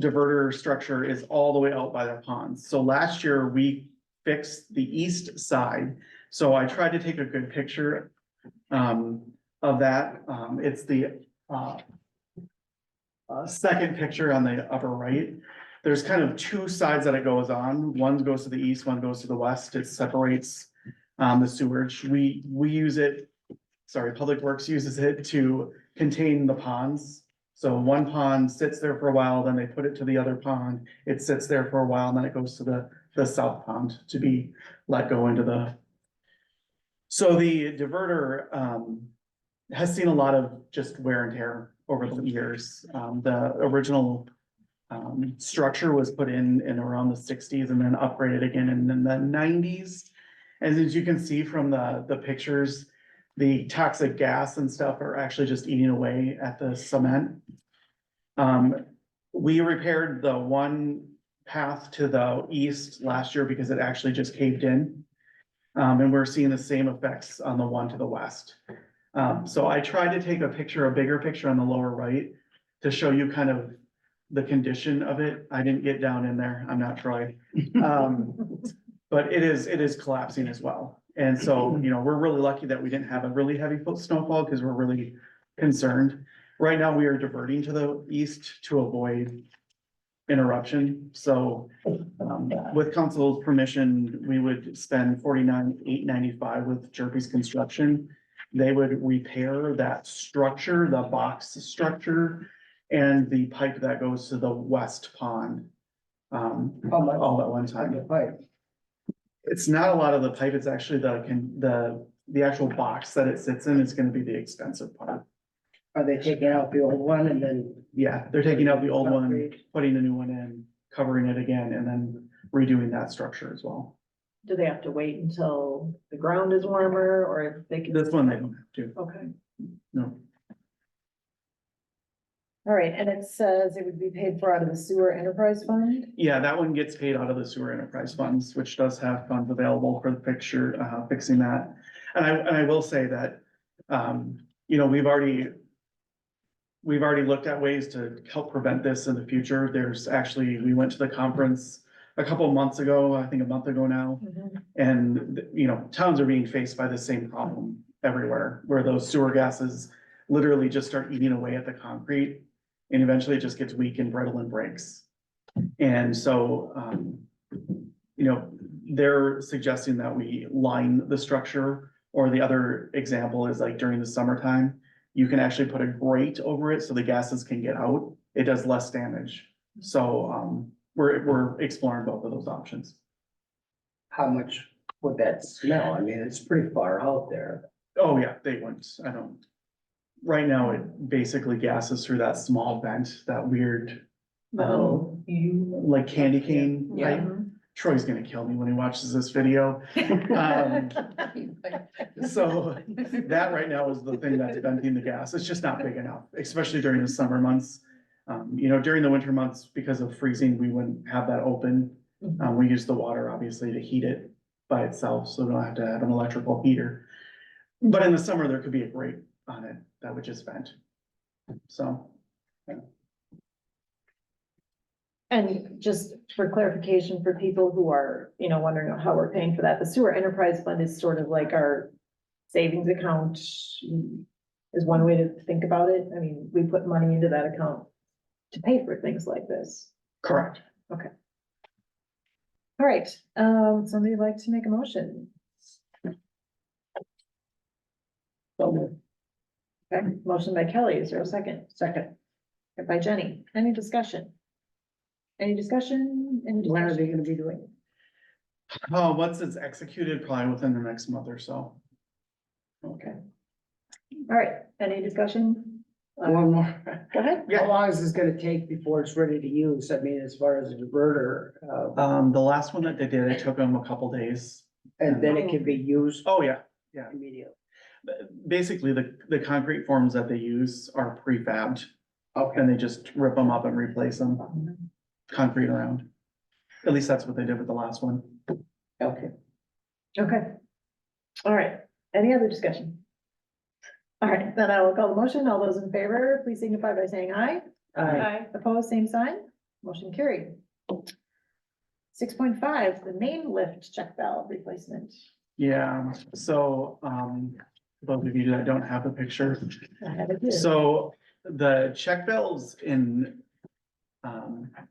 diverter structure is all the way out by the ponds. So last year we fixed the east side. So I tried to take a good picture of that. It's the second picture on the upper right. There's kind of two sides that it goes on. One goes to the east, one goes to the west. It separates the sewage. We use it, sorry, Public Works uses it to contain the ponds. So one pond sits there for a while, then they put it to the other pond. It sits there for a while, and then it goes to the south pond to be let go into the. So the diverter has seen a lot of just wear and tear over the years. The original structure was put in around the sixties and then upgraded again in the nineties. And as you can see from the pictures, the toxic gas and stuff are actually just eating away at the cement. We repaired the one path to the east last year because it actually just caved in. And we're seeing the same effects on the one to the west. So I tried to take a bigger picture on the lower right to show you kind of the condition of it. I didn't get down in there. I'm not Troy. But it is collapsing as well. And so, you know, we're really lucky that we didn't have a really heavy snowfall because we're really concerned. Right now, we are diverting to the east to avoid interruption. So with council's permission, we would spend $49,895 with Jerpy's Construction. They would repair that structure, the box structure, and the pipe that goes to the west pond. All at one time. It's not a lot of the pipe, it's actually the actual box that it sits in is gonna be the expensive part. Are they taking out the old one and then? Yeah, they're taking out the old one, Upgrade. putting a new one in, covering it again, and then redoing that structure as well. Do they have to wait until the ground is warmer or they can? This one they don't have to, Okay. no. All right, and it says it would be paid for out of the sewer enterprise fund. Yeah, that one gets paid out of the sewer enterprise funds, which does have funds available for the fixing that. And I will say that, you know, we've already looked at ways to help prevent this in the future. We went to the conference a couple of months ago, I think a month ago now. And, you know, towns are being faced by the same problem everywhere, where those sewer gases literally just start eating away at the concrete. And eventually it just gets weak and brittle and breaks. And so, you know, they're suggesting that we line the structure, or the other example is like during the summertime, you can actually put a grate over it so the gases can get out. It does less damage. So, we're exploring both of those options. How much would that smell? I mean, it's pretty far out there. Oh, yeah, they wouldn't, right now it basically gases through that small vent, that weird, like candy cane. Yeah. Troy's gonna kill me when he watches this video. So that right now is the thing that's venting the gas. It's just not big enough, especially during the summer months. You know, during the winter months, because of freezing, we wouldn't have that open. We use the water obviously to heat it by itself, so we don't have to have an electrical heater. But in the summer, there could be a grate on it that would just vent. So. And just for clarification for people who are, you know, wondering how we're paying for that, the sewer enterprise fund is sort of like our savings account is one way to think about it. I mean, we put money into that account to pay for things like this. Correct. Okay. All right, somebody like to make a motion? Okay, motion by Kelly, is there a second? Second. By Jenny, any discussion? Any discussion? When are they gonna be doing it? Once it's executed, probably within the next month or so. Okay. All right, any discussion? One more. Go ahead. How long is this gonna take before it's ready to use? I mean, as far as a diverter, The last one that they did, it took them a couple days. and then it can be used Oh, yeah. immediately. Basically, the concrete forms that they use are prefabbed, Okay. and they just rip them up and replace them, concrete around. At least that's what they did with the last one. Okay. Okay. All right, any other discussion? All right, then I will call the motion. All those in favor, please signify by saying aye. Aye. Opposed, same sign. Motion carried. 6.5, the main lift check valve replacement. Yeah, so, those of you that don't have the picture, I have it here. so the check valves in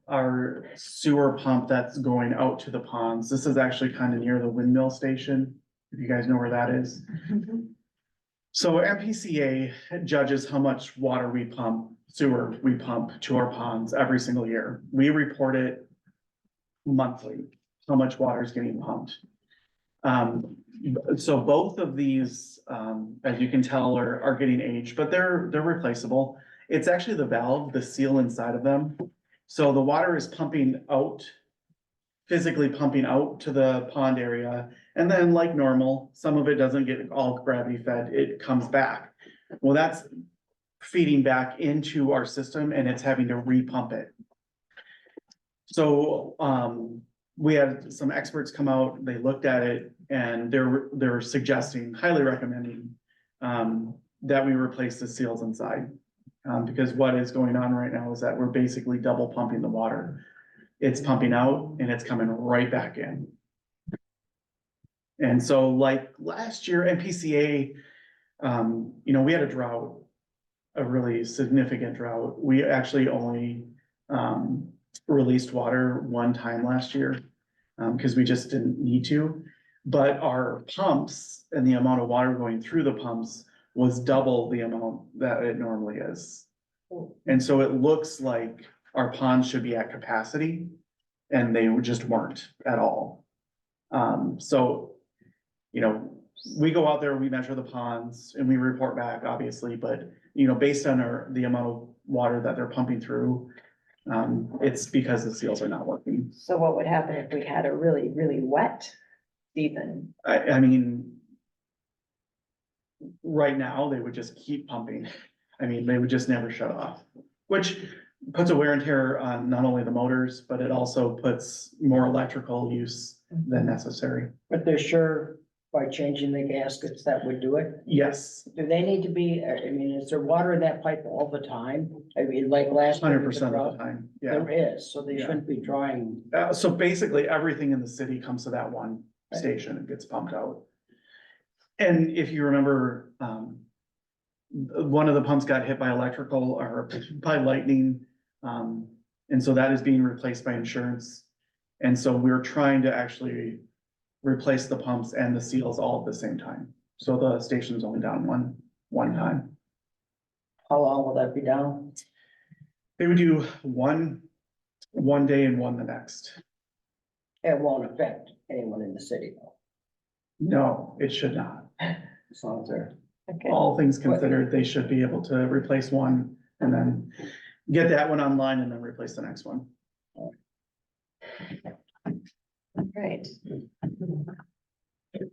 our sewer pump that's going out to the ponds, this is actually kind of near the windmill station, if you guys know where that is. So MPCA judges how much water we pump, sewer we pump to our ponds every single year. We report it monthly, how much water is getting pumped. So both of these, as you can tell, are getting aged, but they're replaceable. It's actually the valve, the seal inside of them. So the water is pumping out, physically pumping out to the pond area. And then like normal, some of it doesn't get all gravity fed, it comes back. Well, that's feeding back into our system and it's having to repump it. So, we had some experts come out, they looked at it and they're suggesting, highly recommending, that we replace the seals inside. Because what is going on right now is that we're basically double pumping the water. It's pumping out and it's coming right back in. And so like last year, MPCA, we had a drought, a really significant drought. We actually only, released water one time last year, because we just didn't need to. But our pumps and the amount of water going through the pumps was double the amount that it normally is. And so it looks like our ponds should be at capacity and they just weren't at all. So, we go out there, we measure the ponds and we report back, obviously, but, based on the amount of water that they're pumping through, it's because the seals are not working. So what would happen if we had a really, really wet season? I mean, right now, they would just keep pumping. I mean, they would just never shut off, which puts a wear and tear on not only the motors, but it also puts more electrical use than necessary. But they're sure by changing the gaskets that would do it? Yes, Do they need to be, is there water in that pipe all the time? I mean, like last. year with the 100% of drought, the time, yeah. There is, so they Yeah. shouldn't be drawing. So basically, everything in the city comes to that one station and gets pumped out. And if you remember, one of the pumps got hit by electrical or by lightning. And so that is being replaced by insurance. And so we're trying to actually replace the pumps and the seals all at the same time. So the station's only down one time. How long will that be down? They would do one day and one the next. It won't affect anyone in the city though, No, it should not. as long as they're. Okay. All things considered, they should be able to replace one and then get that one online and then replace the next one. Right.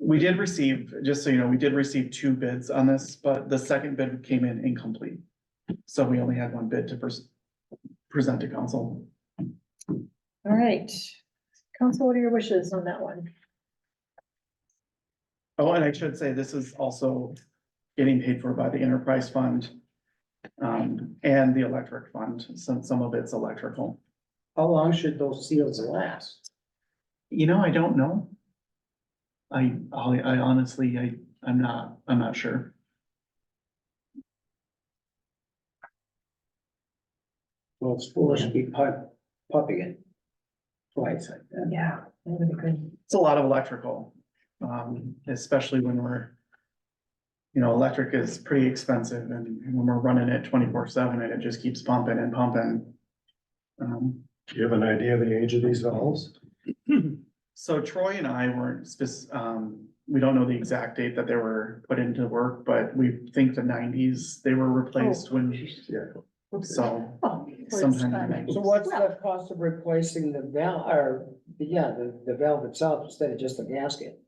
We did receive, just so you know, we did receive 2 bids on this, but the second bid came in incomplete. So we only had 1 bid to present to council. All right. Council, what are your wishes on that one? Oh, and I should say, this is also getting paid for by the enterprise fund. And the electric fund, since some of it's electrical. How long should those seals last? I don't know. I honestly, I'm not sure. Well, it's foolish to be pumping it twice. Yeah. It's a lot of electrical, especially when we're, electric is pretty expensive and when we're running it 24/7 and it just keeps pumping and pumping. Do you have an idea of the age of these valves? So Troy and I weren't we don't know the exact date that they were put into work, but we think the 90s, they were replaced when, so. Sometime in the 90s. So what's the cost of replacing the valve, or, the valve itself instead of just the gasket?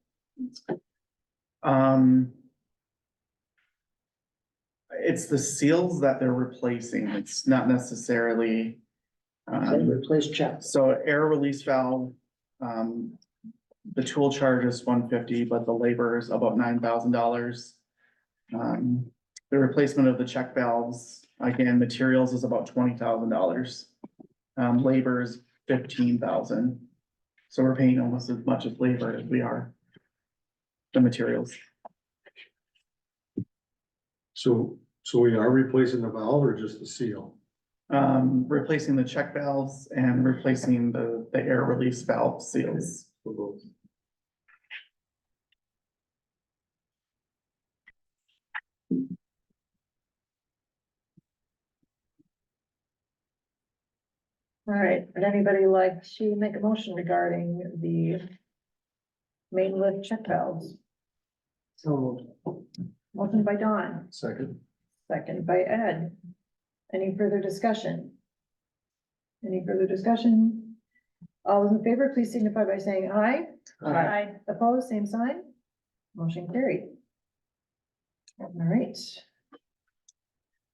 It's the seals that they're replacing. It's not necessarily. They replace checks. So air release valve, the tool charge is $150, but the labor is about $9,000. The replacement of the check valves, again, materials is about $20,000. Labor is $15,000. So we're paying almost as much as labor as we are the materials. So we are replacing the valve or just the seal? Replacing the check valves and replacing the air release valve seals. For both. All right, would anybody like to make a motion regarding the main lift check valves? So Motion by Dawn, Second. second by Ed. Any further discussion? Any further discussion? All those in favor, please signify by saying aye. Aye. Opposed, same sign. Motion carried. All right.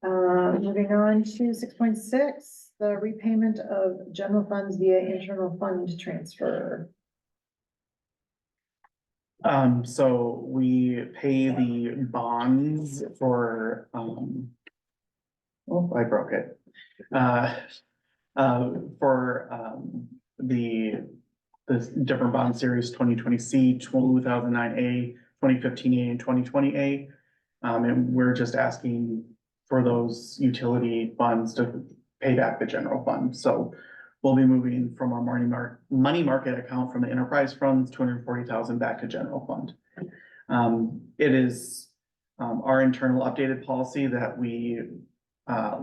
Moving on to 6.6, the repayment of general funds via internal fund transfer. So we pay the bonds for, oh, I broke it. For, the different bond series, 2020C, 2009A, 2015A, and 2020A. And we're just asking for those utility funds to pay back the general fund. So we'll be moving from our money market account from the enterprise funds, 240,000 back to general fund. It is our internal updated policy that we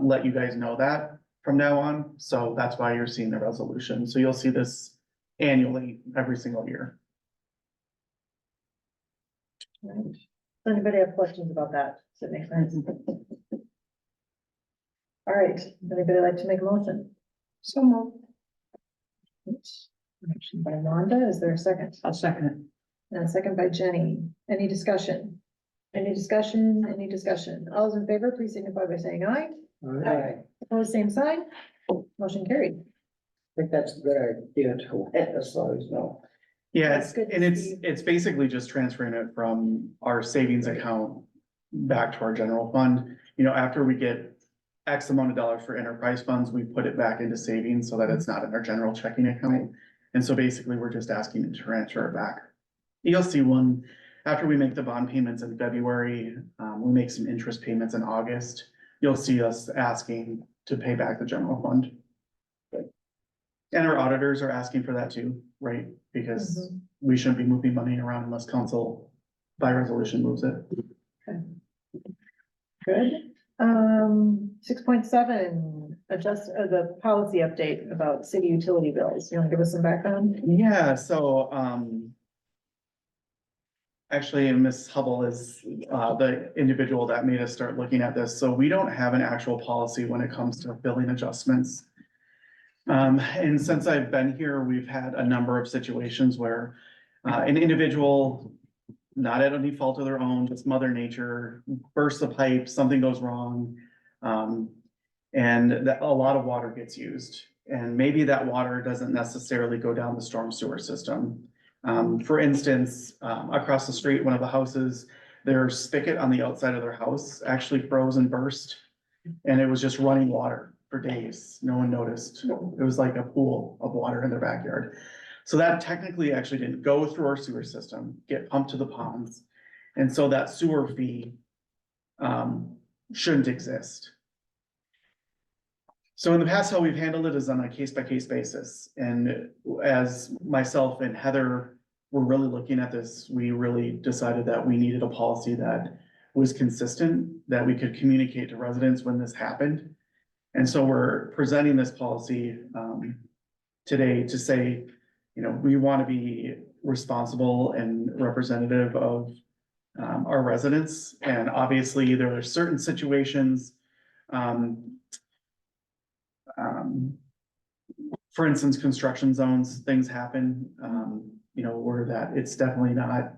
let you guys know that from now on. So that's why you're seeing the resolution. So you'll see this annually every single year. Right. Does anybody have questions about that? Does it make sense? All right, would anybody like to make a motion? So moved. Motion by Wanda, is there a second? I'll second it. And a second by Jenny. Any discussion? Any discussion? Any discussion? All those in favor, please signify by saying aye. Aye. Opposed, same sign. Motion carried. I think that's a good idea to let us always know. Yeah, That's it's, good to and it's, see. it's basically just transferring it from our savings account back to our general fund. You know, after we get X amount of dollars for enterprise funds, we put it back into savings so that it's not in our general checking account. And so basically, we're just asking to transfer it back. You'll see one, after we make the bond payments in February, we make some interest payments in August. You'll see us asking to pay back the general fund. And our auditors are asking for that too, right? Because we shouldn't be moving money around unless council by resolution moves it. Good. 6.7, adjust the policy update about city utility bills. You want to give us some background? Yeah, so, actually, Ms. Hubble is, the individual that made us start looking at this. So we don't have an actual policy when it comes to billing adjustments. And since I've been here, we've had a number of situations where, an individual, not at any fault of their own, just mother nature, bursts the pipe, something goes wrong. And that a lot of water gets used, and maybe that water doesn't necessarily go down the storm sewer system. For instance, across the street, one of the houses, their spigot on the outside of their house actually froze and burst. And it was just running water for days. No one noticed. It was like a pool of water in their backyard. So that technically actually didn't go through our sewer system, get pumped to the ponds. And so that sewer fee shouldn't exist. So in the past, how we've handled it is on a case-by-case basis. And as myself and Heather were really looking at this, we really decided that we needed a policy that was consistent, that we could communicate to residents when this happened. And so we're presenting this policy today to say, you know, we want to be responsible and representative of our residents. And obviously, there are certain situations, for instance, construction zones, things happen, you know, where that it's definitely not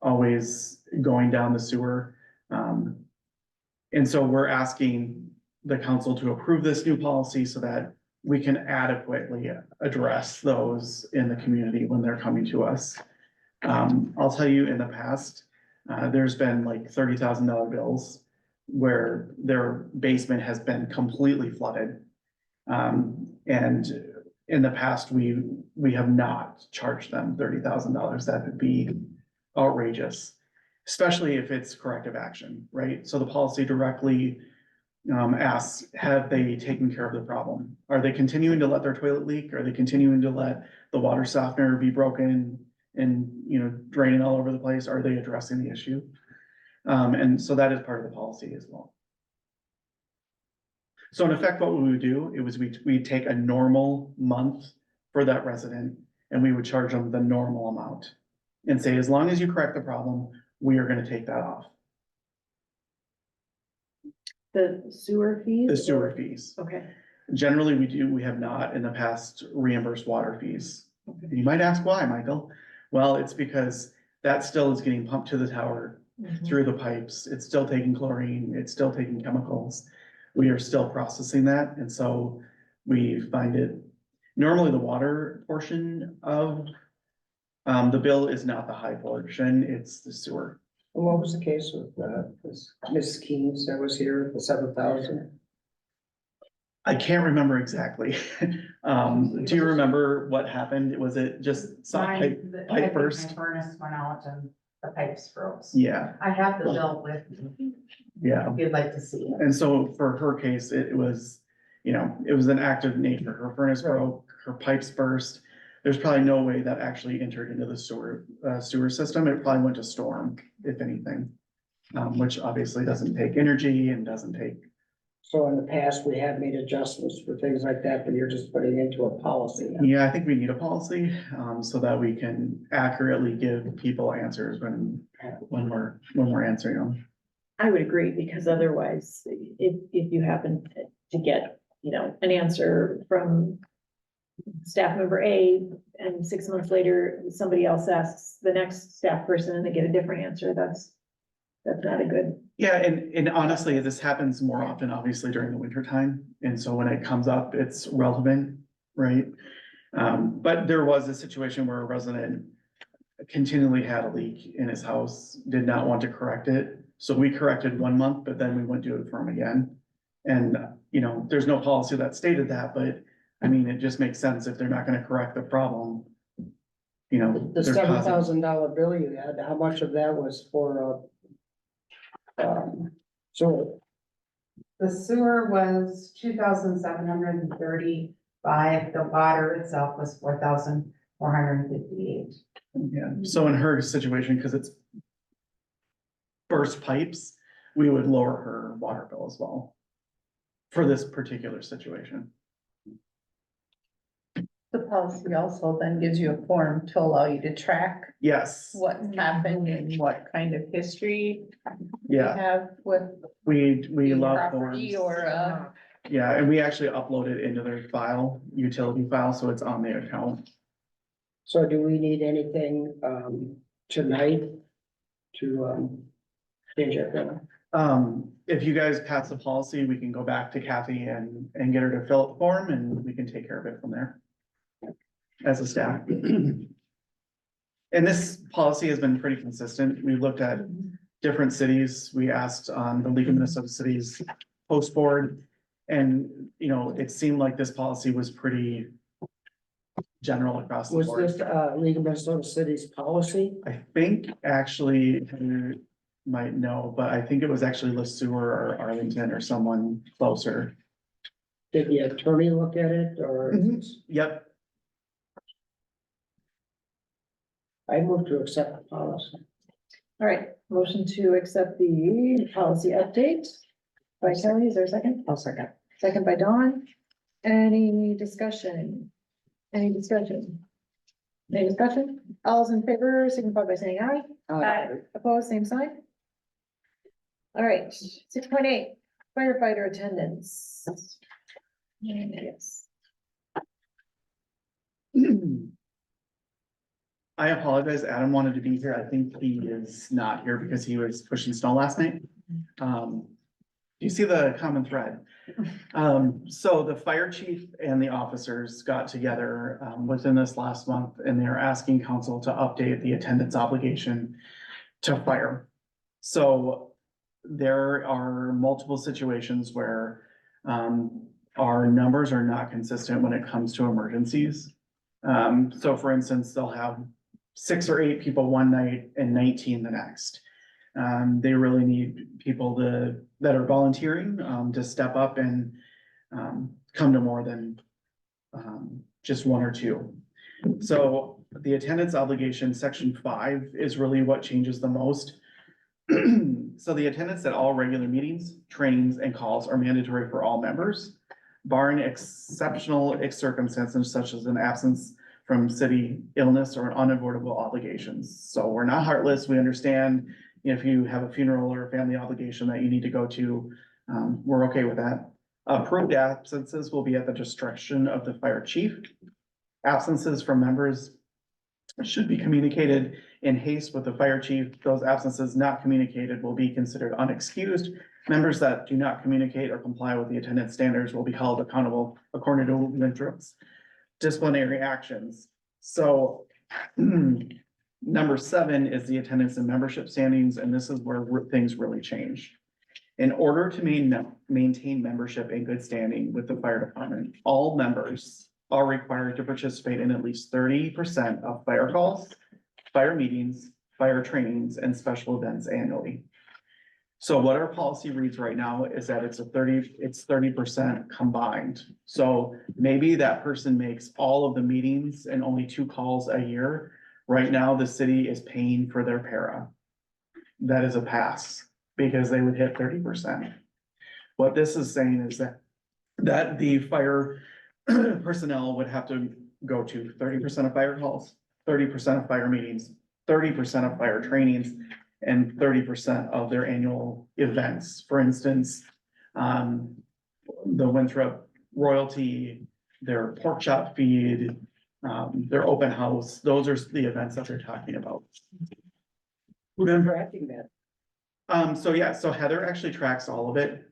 always going down the sewer. And so we're asking the council to approve this new policy so that we can adequately address those in the community when they're coming to us. I'll tell you, in the past, there's been like $30,000 bills where their basement has been completely flooded. And in the past, we have not charged them $30,000. That would be outrageous, especially if it's corrective action, right? So the policy directly asks, have they taken care of the problem? Are they continuing to let their toilet leak? Are they continuing to let the water softener be broken and, draining all over the place? Are they addressing the issue? And so that is part of the policy as well. So in effect, what we would do, we'd take a normal month for that resident and we would charge them the normal amount. And say, as long as you correct the problem, we are gonna take that off, The sewer fees? the sewer fees. Okay. Generally, we have not in the past reimbursed water fees. And you might ask why, Michael? Well, it's because that still is getting pumped to the tower through the pipes. It's still taking chlorine, it's still taking chemicals. We are still processing that, and so we find it, normally the water portion of the bill is not the high portion, it's the sewer. And what was the case with, this Ms. Keynes that was here, the 7,000? I can't remember exactly. Do you remember what happened? Was it just some pipe burst? Furnace went out and the pipes froze. Yeah, I have the bill with me, yeah. if you'd like to see it. And so for her case, it was, it was an act of nature. Her furnace broke, her pipes burst. There's probably no way that actually entered into the sewer system. It probably went to storm, if anything. Which obviously doesn't take energy and doesn't take. So in the past, we have made adjustments for things like that, but you're just putting into a policy. now. Yeah, I think we need a policy, so that we can accurately give people answers when we're answering them. I would agree, because otherwise, if you happen to get, an answer from staff member A, and 6 months later, somebody else asks the next staff person and they get a different answer, that's not a good. Yeah, and honestly, this happens more often, obviously, during the winter time, and so when it comes up, it's relevant, right? But there was a situation where a resident continually had a leak in his house, did not want to correct it. So we corrected 1 month, but then we wouldn't do it for him again. And, there's no policy that stated that, but I mean, it just makes sense if they're not gonna correct the problem. The they're causing- $7,000 bill you had, how much of that was for, so The sewer was 2,735, the water itself was 4,458. Yeah, so in her situation, because it's burst pipes, we would lower her water bill as well. For this particular situation. The policy also then gives you a form to allow you to track Yes, what happened and what kind of history you yeah, have with we the love property forms. or, Yeah, and we actually upload it into their file, utility file, so it's on their account. So do we need anything, tonight to, change it? If you guys pass the policy, we can go back to Kathy and get her to fill out the form and we can take care of it from there. As a staff. And this policy has been pretty consistent. We looked at different cities. We asked on the League of Minnesota Cities post board. And, it seemed like this policy was pretty general across the Was board. this, League of Minnesota Cities policy? I think actually, you might know, but I think it was actually LeSueur or Arlington or someone closer. Did the attorney look at it or? Yep, I move to accept the policy. All right, motion to accept the policy update by Kelly, is there a second? I'll second. Second by Dawn. Any discussion? Any discussion? Any discussion? All's in favor, signify by saying aye. Opposed, same sign. All right, 6.8 firefighter attendance. Yes. I apologize. Adam wanted to be here. I think he is not here because he was pushing snow last night. Do you see the common thread? So the fire chief and the officers got together, within this last month, and they're asking council to update the attendance obligation to fire. So there are multiple situations where, our numbers are not consistent when it comes to emergencies. So for instance, they'll have 6 or 8 people one night and 19 the next. They really need people that are volunteering, to step up and, come to more than, just 1 or 2. So the attendance obligation, section 5, is really what changes the most. So the attendance at all regular meetings, trainings, and calls are mandatory for all members, barring exceptional circumstances such as an absence from city illness or unavoidable obligations. So we're not heartless. We understand if you have a funeral or a family obligation that you need to go to, we're okay with that. Approved absences will be at the discretion of the fire chief. Absences from members should be communicated in haste with the fire chief. Those absences not communicated will be considered unexcused. Members that do not communicate or comply with the attendance standards will be held accountable according to Winthrop's disciplinary actions. So number 7 is the attendance and membership standings, and this is where things really change. In order to maintain membership in good standing with the fire department, all members are required to participate in at least 30% of fire calls, fire meetings, fire trainings, and special events annually. So what our policy reads right now is that it's 30% combined. So maybe that person makes all of the meetings and only 2 calls a year. Right now, the city is paying for their para. That is a pass because they would hit 30%. What this is saying is that the fire personnel would have to go to 30% of fire calls, 30% of fire meetings, 30% of fire trainings, and 30% of their annual events. For instance, the Winthrop royalty, their pork chop feed, their open house, those are the events that they're talking about. Who's tracking that? So Heather actually tracks all of it.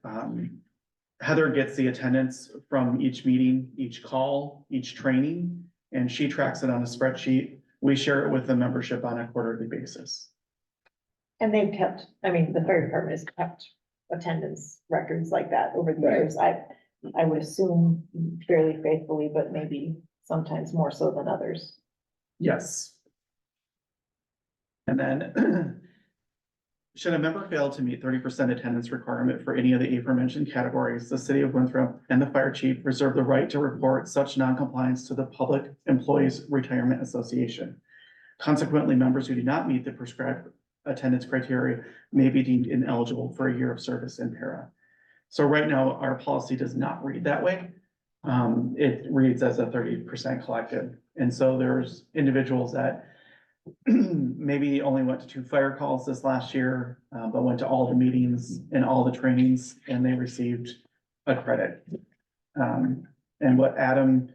Heather gets the attendance from each meeting, each call, each training, and she tracks it on a spreadsheet. We share it with the membership on a quarterly basis. And they've kept, I mean, the fire department has kept attendance records like that over the years. I would assume fairly faithfully, but maybe sometimes more so than others. Yes. And then should a member fail to meet 30% attendance requirement for any of the aforementioned categories, the city of Winthrop and the fire chief reserve the right to report such noncompliance to the Public Employees Retirement Association. Consequently, members who do not meet the prescribed attendance criteria may be deemed ineligible for a year of service in para. So right now, our policy does not read that way. It reads as a 30% collective. And so there's individuals that maybe only went to 2 fire calls this last year, but went to all the meetings and all the trainings, and they received a credit. And what Adam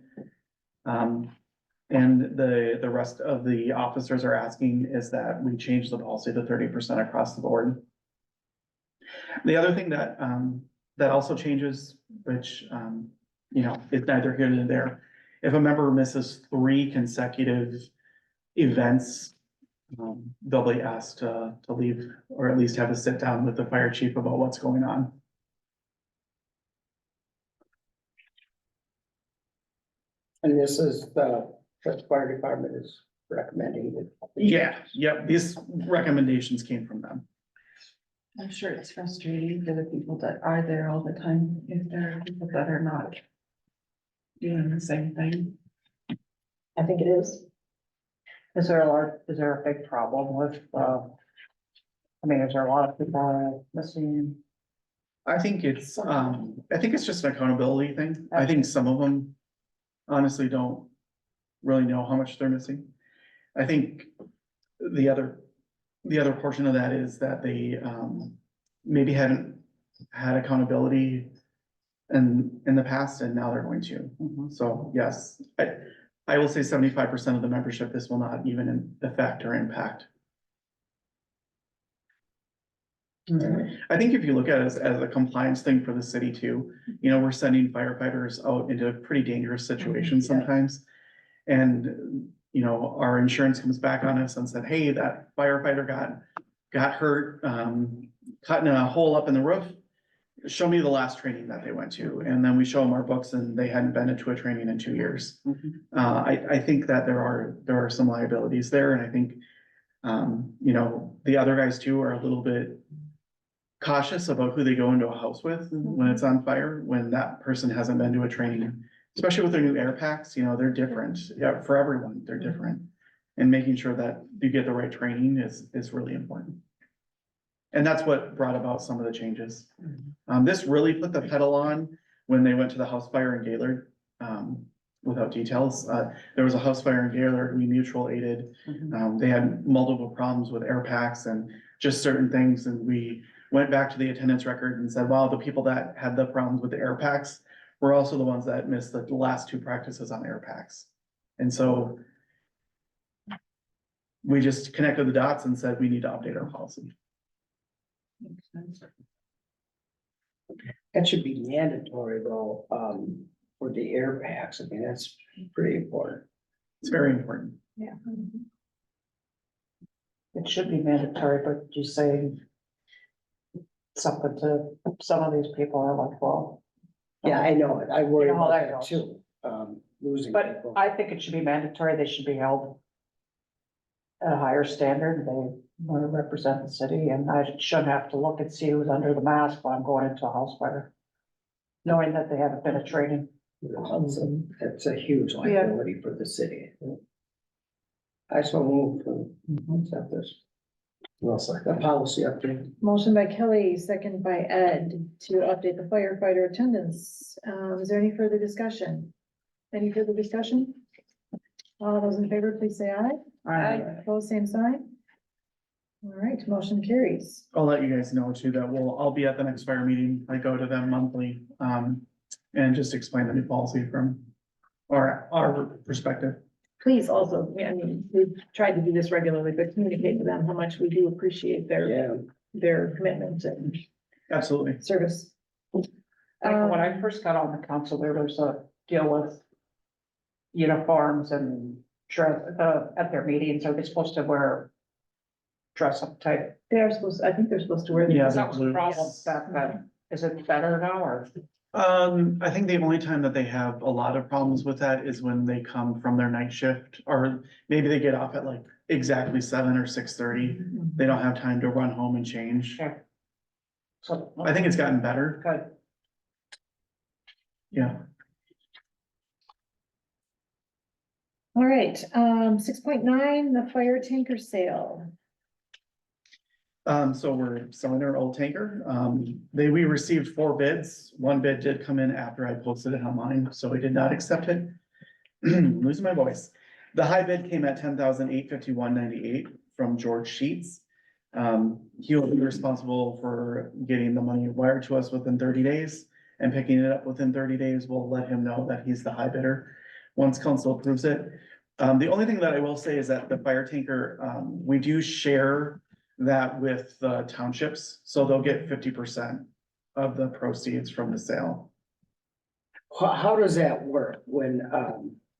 and the rest of the officers are asking is that we change the policy to 30% across the board. The other thing that that also changes, which is neither here nor there. If a member misses 3 consecutive events, they'll be asked to leave or at least have a sit down with the fire chief about what's going on. And this is the fire department is recommending it. Yeah, yep, these recommendations came from them. I'm sure it's frustrating for the people that are there all the time, if there are people that are not doing the same thing. I think it is. Is there a big problem with, is there a lot of people missing? I think it's just an accountability thing. I think some of them honestly don't really know how much they're missing. I think the other portion of that is that they maybe hadn't had accountability in the past and now they're going to. So yes, I will say 75% of the membership, this will not even affect or impact. I think if you look at it as a compliance thing for the city too, you know, we're sending firefighters out into pretty dangerous situations sometimes. And, you know, our insurance comes back on us and said, hey, that firefighter got hurt, cutting a hole up in the roof. Show me the last training that they went to, and then we show them our books and they hadn't been to a training in 2 years. I think that there are some liabilities there, and I think, you know, the other guys too are a little bit cautious about who they go into a house with when it's on fire, when that person hasn't been to a training, especially with their new air packs, you know, they're different. Yeah, for everyone, they're different. And making sure that you get the right training is really important. And that's what brought about some of the changes. This really put the pedal on when they went to the house fire in Gaylord. Without details, there was a house fire in Gaylord, we mutual aided. They had multiple problems with air packs and just certain things, and we went back to the attendance record and said, wow, the people that had the problems with the air packs were also the ones that missed the last 2 practices on air packs. And so we just connected the dots and said, we need to update our policy. That should be mandatory though, for the air packs. I mean, that's pretty important. It's very important. Yeah. It should be mandatory, but you say something to some of these people are like, well. Yeah, I know it. I worry You know, about that that goes. too, losing But people. I think it should be mandatory, they should be held at a higher standard, they want to represent the city, and I shouldn't have to look and see who's under the mask when I'm going into a house fire. Knowing that they haven't been a training. That's a huge liability for the city. I so move to accept this. Well, the policy update. Motion by Kelly, second by Ed, to update the firefighter attendance. Is there any further discussion? Any further discussion? All those in favor, please say aye. Aye. Opposed, same sign. All right, motion carries. I'll let you guys know too that I'll be at the next fire meeting. I go to them monthly, and just explain the new policy from our perspective. Please also, I mean, we've tried to do this regularly, but communicate to them how much we do appreciate their commitment and Absolutely. service. Like when I first got on the council, there was a deal with uniforms and dress, at their meetings, are they supposed to wear dress up type? They are supposed, I think they're supposed to wear. Yeah, That was a problem back then. Is it better now or? I think the only time that they have a lot of problems with that is when they come from their night shift, or maybe they get off at like exactly 7 or 6:30. They don't have time to run home and change. Yeah. So. I think it's gotten better. Good. Yeah. All right, 6.9, the fire tanker sale. So we're selling our old tanker. We received 4 bids. 1 bid did come in after I posted it online, so we did not accept it. Losing my voice. The high bid came at $10,851.98 from George Sheets. He will be responsible for getting the money wired to us within 30 days and picking it up within 30 days. We'll let him know that he's the high bidder once council approves it. The only thing that I will say is that the fire tanker, we do share that with the townships, so they'll get 50% of the proceeds from the sale. How does that work when,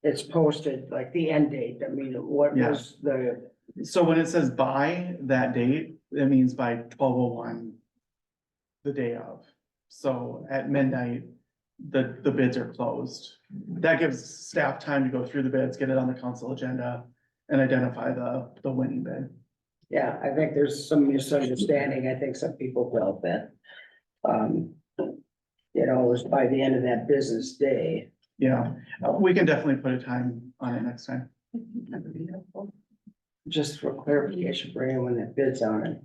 it's posted, like the end date? I mean, what Yeah. was the, So when it says by that date, it means by 12:01, the day of. So at midnight, the bids are closed. That gives staff time to go through the bids, get it on the council agenda, and identify the winning bid. yeah, I think there's some misunderstanding. I think some people felt that, you know, it was by the end of that business day. Yeah, we can definitely put a time on it next time. Just for clarification for anyone that bids on it.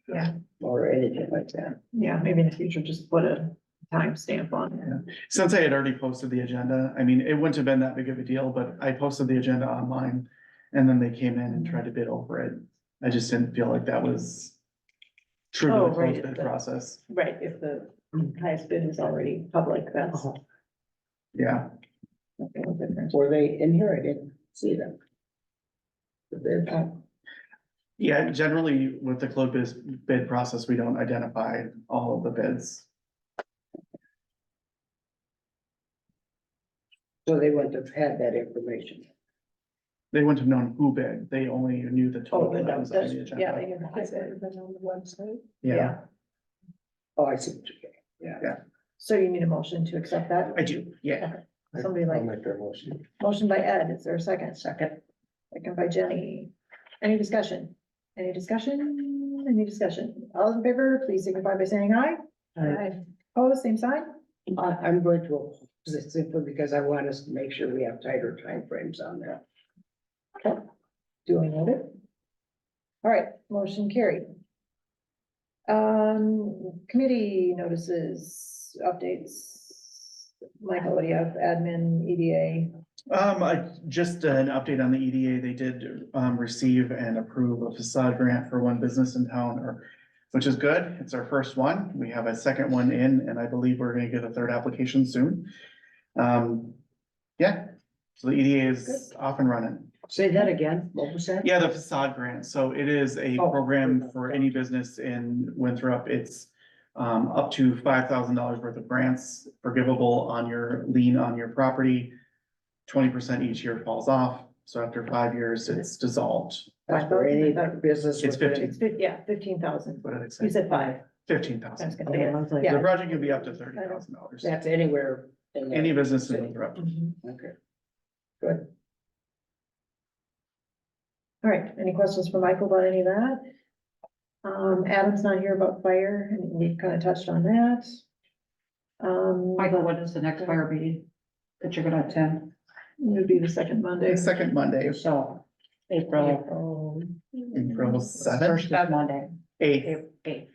Yeah. Or anything like that. Yeah, maybe in the future, just put a timestamp on it. Since I had already posted the agenda, I mean, it wouldn't have been that big of a deal, but I posted the agenda online. And then they came in and tried to bid over it. I just didn't feel like that was true to Oh, the right, closed bid the- process. Right, if the highest bid is already public, that's. Yeah, okay, no difference. Were they in here? I didn't see them. The bid. Yeah, generally with the closed bid process, we don't identify all of the bids. So they wouldn't have had that information. They wouldn't have known who bid. They only knew the total Oh, that was on that's, the agenda. yeah, you know, I said it was on the website. Yeah, Oh, I see what you're saying. Yeah. So you need a motion to accept that? I do, yeah. Somebody like, make that motion. motion by Ed, is there a second? Second. Second by Jenny. Any discussion? Any discussion? Any discussion? All those in favor, please signify by saying aye. Aye. Opposed, same sign? I'm going to oppose this simply because I want us to make sure we have tighter timeframes on that. Duly noted. All right, motion carried. Committee notices, updates. Michael, what do you have? Admin, EDA? Just an update on the EDA. They did, receive and approve a facade grant for one business in town, which is good. It's our first one. We have a second one in, and I believe we're gonna get a third application soon. Yeah, so the EDA is off and running. Say that again, what was that? Yeah, the facade grant. So it is a Oh. program for any business in Winthrop. It's up to $5,000 worth of grants forgivable on your lien on your property. 20% each year falls off. So after 5 years, it's dissolved. That's for any business. It's within- 15. Yeah, 15,000. What did I You say? said five. I 15,000. was gonna Okay, I was say, like, The yeah. project can be up to $30,000. That's anywhere. in the Any business in city. Winthrop. Okay. All right, any questions for Michael about any of that? Adam's not here about fire, and we've kind of touched on that. Michael, what is the next fire meeting that you're gonna attend? It would be the second Monday. Second Monday, So, April. April 7th, First Monday. 8th.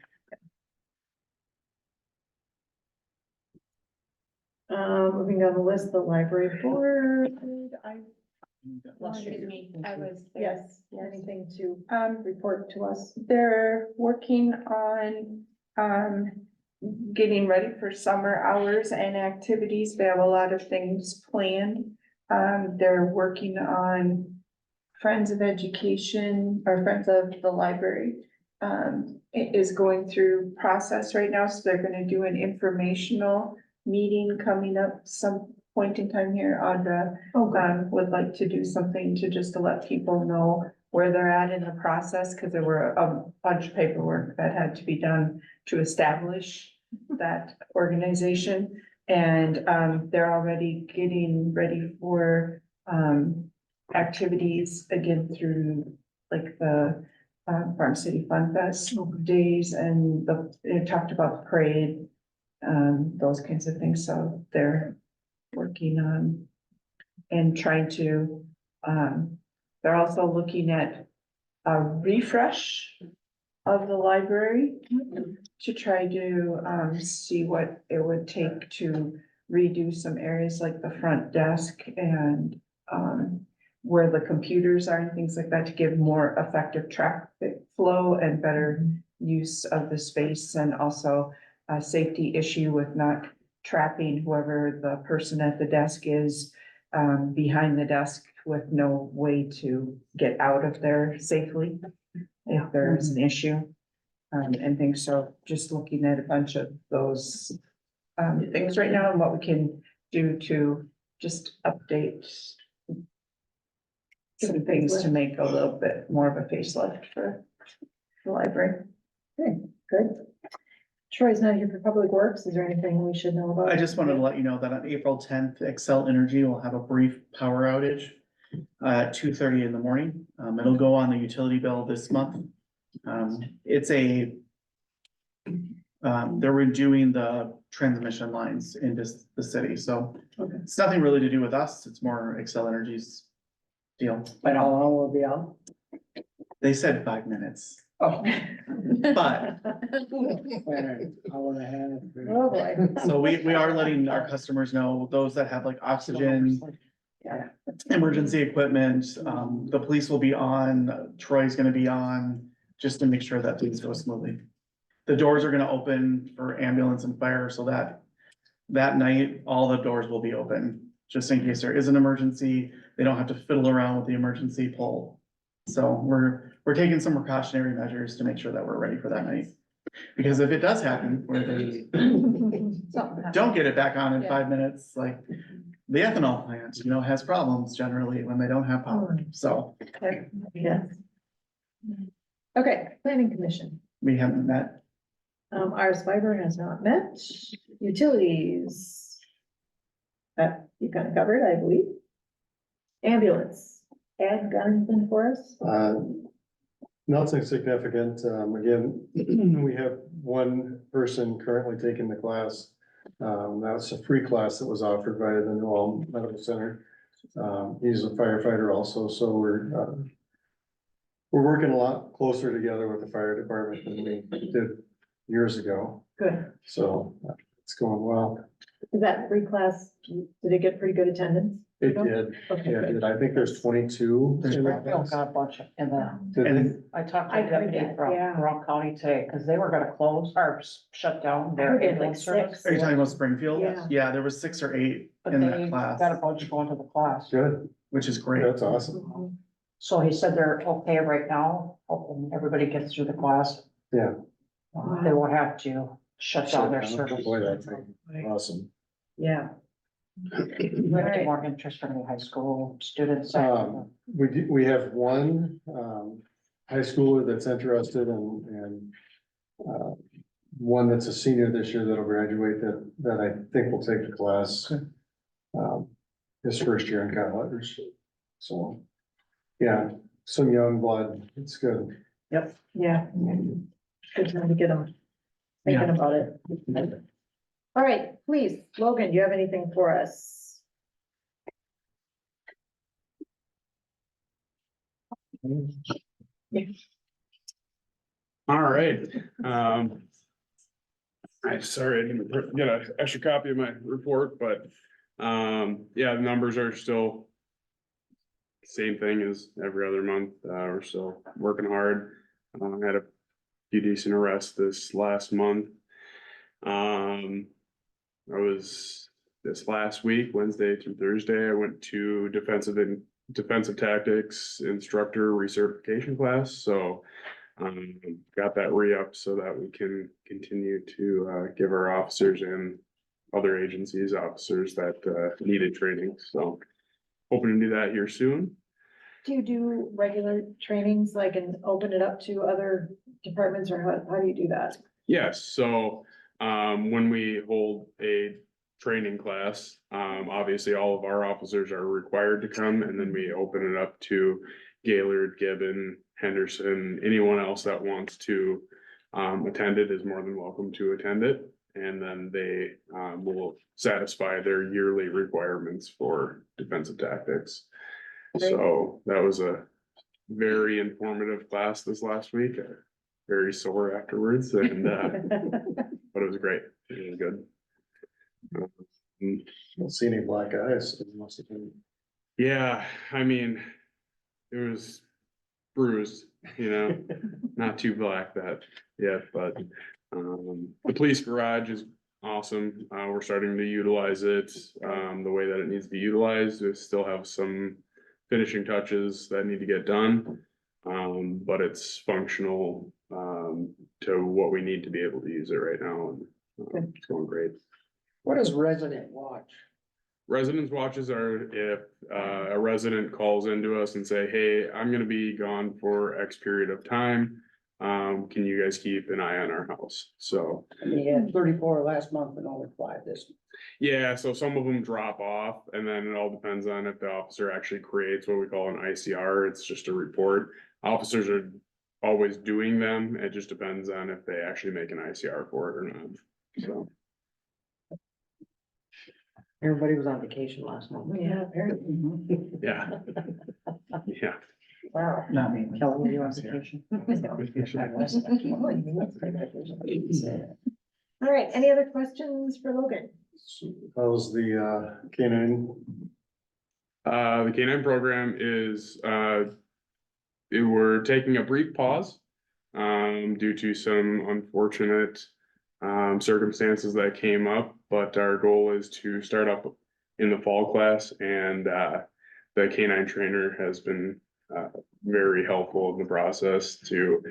Moving down the list, the library board, Excuse me, I was. yes, anything to report to us? They're working on, getting ready for summer hours and activities. They have a lot of things planned. They're working on Friends of Education or Friends of the Library. It is going through process right now, so they're gonna do an informational meeting coming up some point in time here. Audra would like to do something to just to let people know where they're at in the process, because there were a bunch of paperwork that had to be done to establish that organization. And they're already getting ready for activities again through like the Farm City Fun Fest days, and it talked about the parade, those kinds of things. So they're working on and trying to, they're also looking at a refresh of the library to try to see what it would take to redo some areas like the front desk and where the computers are and things like that, to give more effective traffic flow and better use of the space, and also a safety issue with not trapping whoever the person at the desk is behind the desk with no way to get out of there safely if there is an issue and things. So just looking at a bunch of those things right now and what we can do to just update some things to make a little bit more of a facelift for the library. Okay, good. Troy's not here for Public Works. Is there anything we should know about? I just wanted to let you know that on April 10th, Excel Energy will have a brief power outage at 2:30 in the morning. It'll go on the utility bill this month. It's they're redoing the transmission lines into the city, so it's nothing really to do with us. It's more Excel Energy's deal. But how long will it be out? They said 5 minutes, Oh. but Hour and a half. Oh, boy. so we are letting our customers know, those that have like oxygen, emergency equipment, the police will be on, Troy's gonna be on, just to make sure that things go smoothly. The doors are gonna open for ambulance and fire, so that night, all the doors will be open, just in case there is an emergency. They don't have to fiddle around with the emergency pull. So we're taking some precautionary measures to make sure that we're ready for that night. Because if it does happen, where they don't get it back on in 5 minutes, like the ethanol plant, has problems generally when they don't have power, so Yes. Okay, planning commission. we haven't met. Ours fiber has not met. Utilities. That you kind of covered, I believe. Ambulance. Ed, got anything for us? Nothing significant. Again, we have one person currently taking the class. That's a free class that was offered by the New Ulm Medical Center. He's a firefighter also, so we're working a lot closer together with the fire department than we did years ago. Good. So it's going well. Is that free class? Did it get pretty good attendance? It did. Okay, Yeah, it good. did. I think there's 22. in the Springfield class. got a bunch in the, Did And I talked to I the heard deputy that, from yeah. Rock County today, because they were gonna close or shut down I their heard it like ambulance service. are you 6. talking about Springfield? Yeah. Yeah, there was 6 or 8 But in they that class, got a bunch going to the class. Good. which is great. That's awesome. So he said they're okay right now, hoping everybody gets through the class. Yeah. They won't have to shut down their service. Boy, that's awesome. Yeah. We have more interest from the high school students. We have one, high schooler that's interested and one that's a senior this year that'll graduate that I think will take the class. His first year in college. So, yeah, some young blood, it's good. Yeah. Good time to get them thinking about it. All right, please, Logan, do you have anything for us? All right, sorry, I didn't get an extra copy of my report, but, yeah, the numbers are still same thing as every other month, we're still working hard. Had a few decent arrests this last month. I was, this last week, Wednesday through Thursday, I went to defensive tactics instructor recertification class, so got that re-up so that we can continue to give our officers and other agencies officers that needed training, so hoping to do that here soon. Do you do regular trainings, like, and open it up to other departments, or how do you do that? Yes, so when we hold a training class, obviously all of our officers are required to come, and then we open it up to Gaylord, Gibbon, Henderson, anyone else that wants to attend it is more than welcome to attend it. And then they will satisfy their yearly requirements for defensive tactics. So that was a very informative class this last week. Very sore afterwards, and but it was great. It was good. Don't see any black eyes. It must have been. Yeah, I mean, it was bruised, not too black that yet, but the police garage is awesome. We're starting to utilize it the way that it needs to be utilized. We still have some finishing touches that need to get done. But it's functional to what we need to be able to use it right now, and it's going great. What is resident watch? Residence watches are if a resident calls into us and say, hey, I'm gonna be gone for X period of time. Can you guys keep an eye on our house? So, I mean, you had 34 last month and only 5 this. yeah, so some of them drop off, and then it all depends on if the officer actually creates what we call an ICR. It's just a report. Officers are always doing them. It just depends on if they actually make an ICR for it or not. So, Everybody was on vacation last month. Yeah, apparently. yeah. Yeah. Wow. Not me. Kelly, were you on vacation? All right, any other questions for Logan? How's the canine? The K9 program is, we're taking a brief pause due to some unfortunate circumstances that came up, but our goal is to start up in the fall class, and the K9 trainer has been very helpful in the process to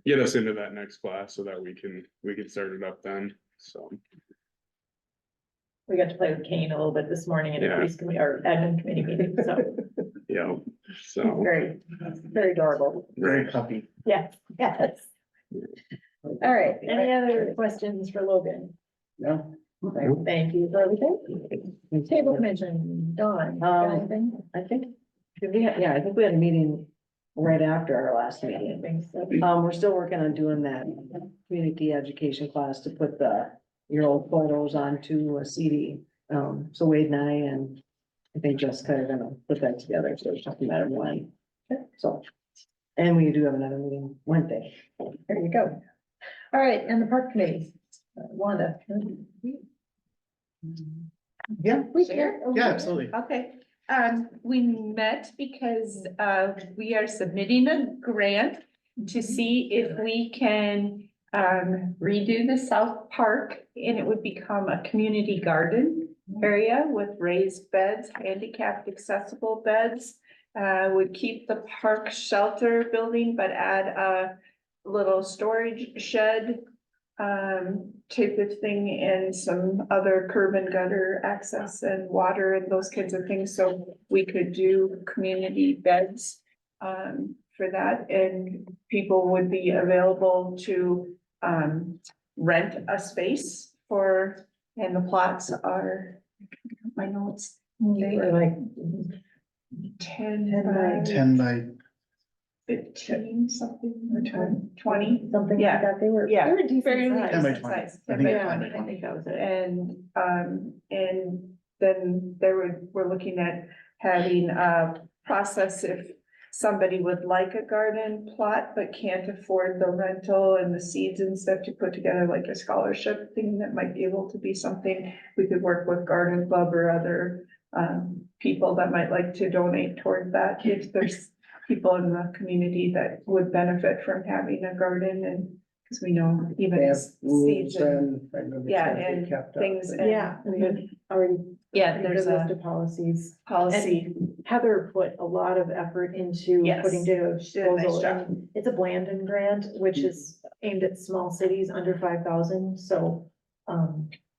get us into that next class so that we can start it up then, so. We got to play with Kane a little bit this morning in a Yeah. police committee or admin committee meeting, so Yeah, so. very adorable. Very puppy. Yes, yes. All right, any other questions for Logan? No. Thank you for everything. Table commission, Dawn, got anything? I think, yeah, I think we had a meeting right after our last I meeting. think so. We're still working on doing that community education class to put your old photos onto a CD. So Wade and I think Jessica are gonna put that together, so it's talking about it when. So, and we do have another meeting Wednesday. There you go. All right, and the park committee, Wanda. Yeah, We can. yeah, absolutely. Okay, we met because, we are submitting a grant to see if we can, redo the South Park and it would become a community garden area with raised beds, handicapped accessible beds. Would keep the park shelter building, but add a little storage shed type of thing and some other curb and gutter access and water and those kinds of things. So we could do community beds for that, and people would be available to rent a space for, and the plots are, my notes, they were like 10 by 15 something, or 20. Something like Yeah. that, they were decent Fairly size. 10 by decent 20. size. I 10 think by it's 10 by 20, I 20. think that was it. And then we're looking at having a process if somebody would like a garden plot but can't afford the rental and the seeds and stuff, to put together like a scholarship thing that might be able to be something we could work with Garden Club or other people that might like to donate toward that, if there's people in the community that would benefit from having a garden, and because we know They even have seeds rules and, and. I remember it's yeah, gotta be and kept up. things. And Yeah, we had already. Yeah, there's a a list of policies. policy. And Heather put a lot of effort into Yes, putting to she did a nice disposal, job. and it's a Blandon grant, which is aimed at small cities under 5,000, so.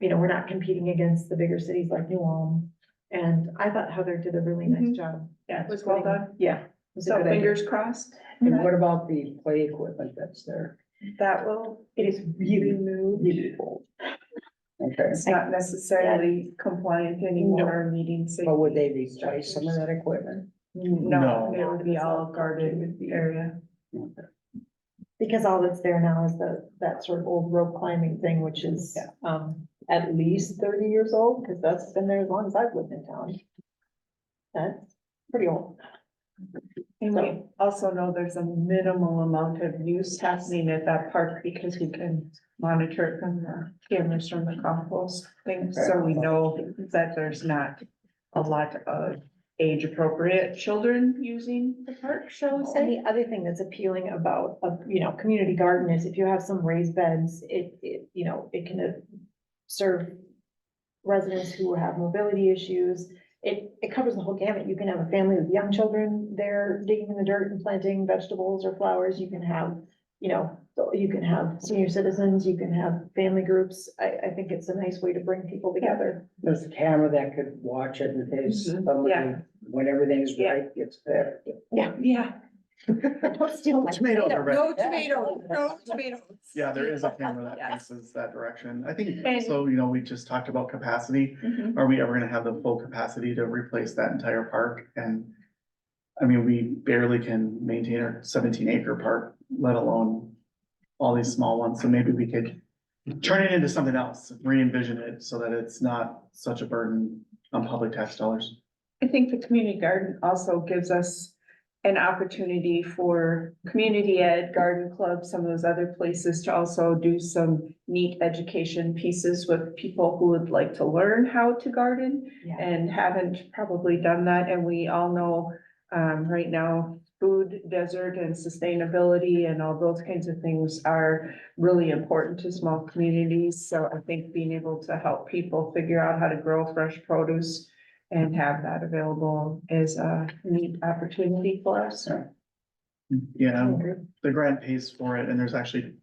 We're not competing against the bigger cities like New Ulm, and I thought Heather did a really nice Mhm. job. Yeah, it was well done. Yeah. it was a So good idea. fingers crossed. And what about the play equipment that's there? That will, It is really moved. Okay, it's not necessarily compliant anymore, meeting. but would they replace some of that equipment? No, it would be all guarded area. Because all that's there now is that sort of old rope climbing thing, which is, at least 30 years old, because that's been there as long as I've lived in town. That's pretty old. And we also know there's a minimal amount of use happening at that park because we can monitor it from the cameras from the compost thing. So we know that there's not a lot of age appropriate children using the park, shall we And say? the other thing that's appealing about a, community garden is if you have some raised beds, it can serve residents who have mobility issues. It covers the whole gamut. You can have a family with young children there digging in the dirt and planting vegetables or flowers. You can have, senior citizens, you can have family groups. I think it's a nice way to bring people together. There's a camera that could watch it in case somebody, Yeah. when everything's Yeah. right, gets there. Yeah. Don't steal my Tomatoes are red. No tomatoes, no tomatoes. Yeah, there is a camera that faces that direction. I think, And- so, we just talked about capacity. Mhm. Are we ever gonna have the full capacity to replace that entire park? And I mean, we barely can maintain our 17-acre park, let alone all these small ones. So maybe we could turn it into something else, re-envision it so that it's not such a burden on public tax dollars. I think the community garden also gives us an opportunity for community ed, garden club, some of those other places to also do some neat education pieces with people who would like to learn how to garden and haven't probably done that. And we all know, right now, food desert and sustainability and all those kinds of things are really important to small communities. So I think being able to help people figure out how to grow fresh produce and have that available as a neat opportunity for us. Yeah, the grant pays for it, and there's actually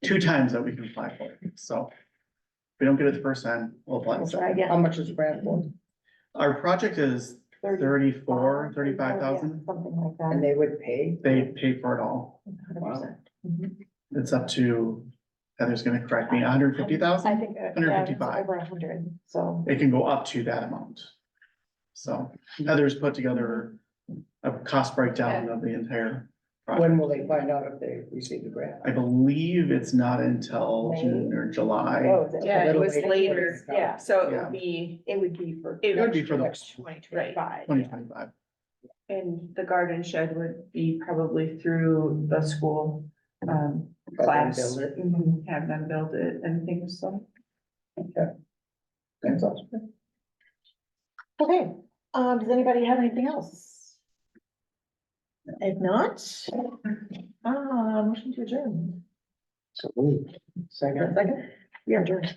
2 times that we can apply for it, so. If we don't get it the first time, we'll apply the second. How much is the grant for? Our project is 35,000. Something like that. And they would pay? They pay for it all. 100%. It's up to, Heather's gonna correct me, I 150,000? think, yeah, it's 155. over 100, so. It can go up to that amount. So Heather's put together a cost breakdown of the entire When project. will they find out if they receive the grant? I believe it's not until June or July. Oh, is it? Yeah, it was later. Yeah, So it Yeah. would be, it would be for. It would be for the- 2025. 2025. And the garden shed would be probably through the school, class. build it? Mhm, have them build it and things, so. That's awesome. Okay, does anybody have anything else? If not, motion to adjourn. So, second. Second, we are adjourned.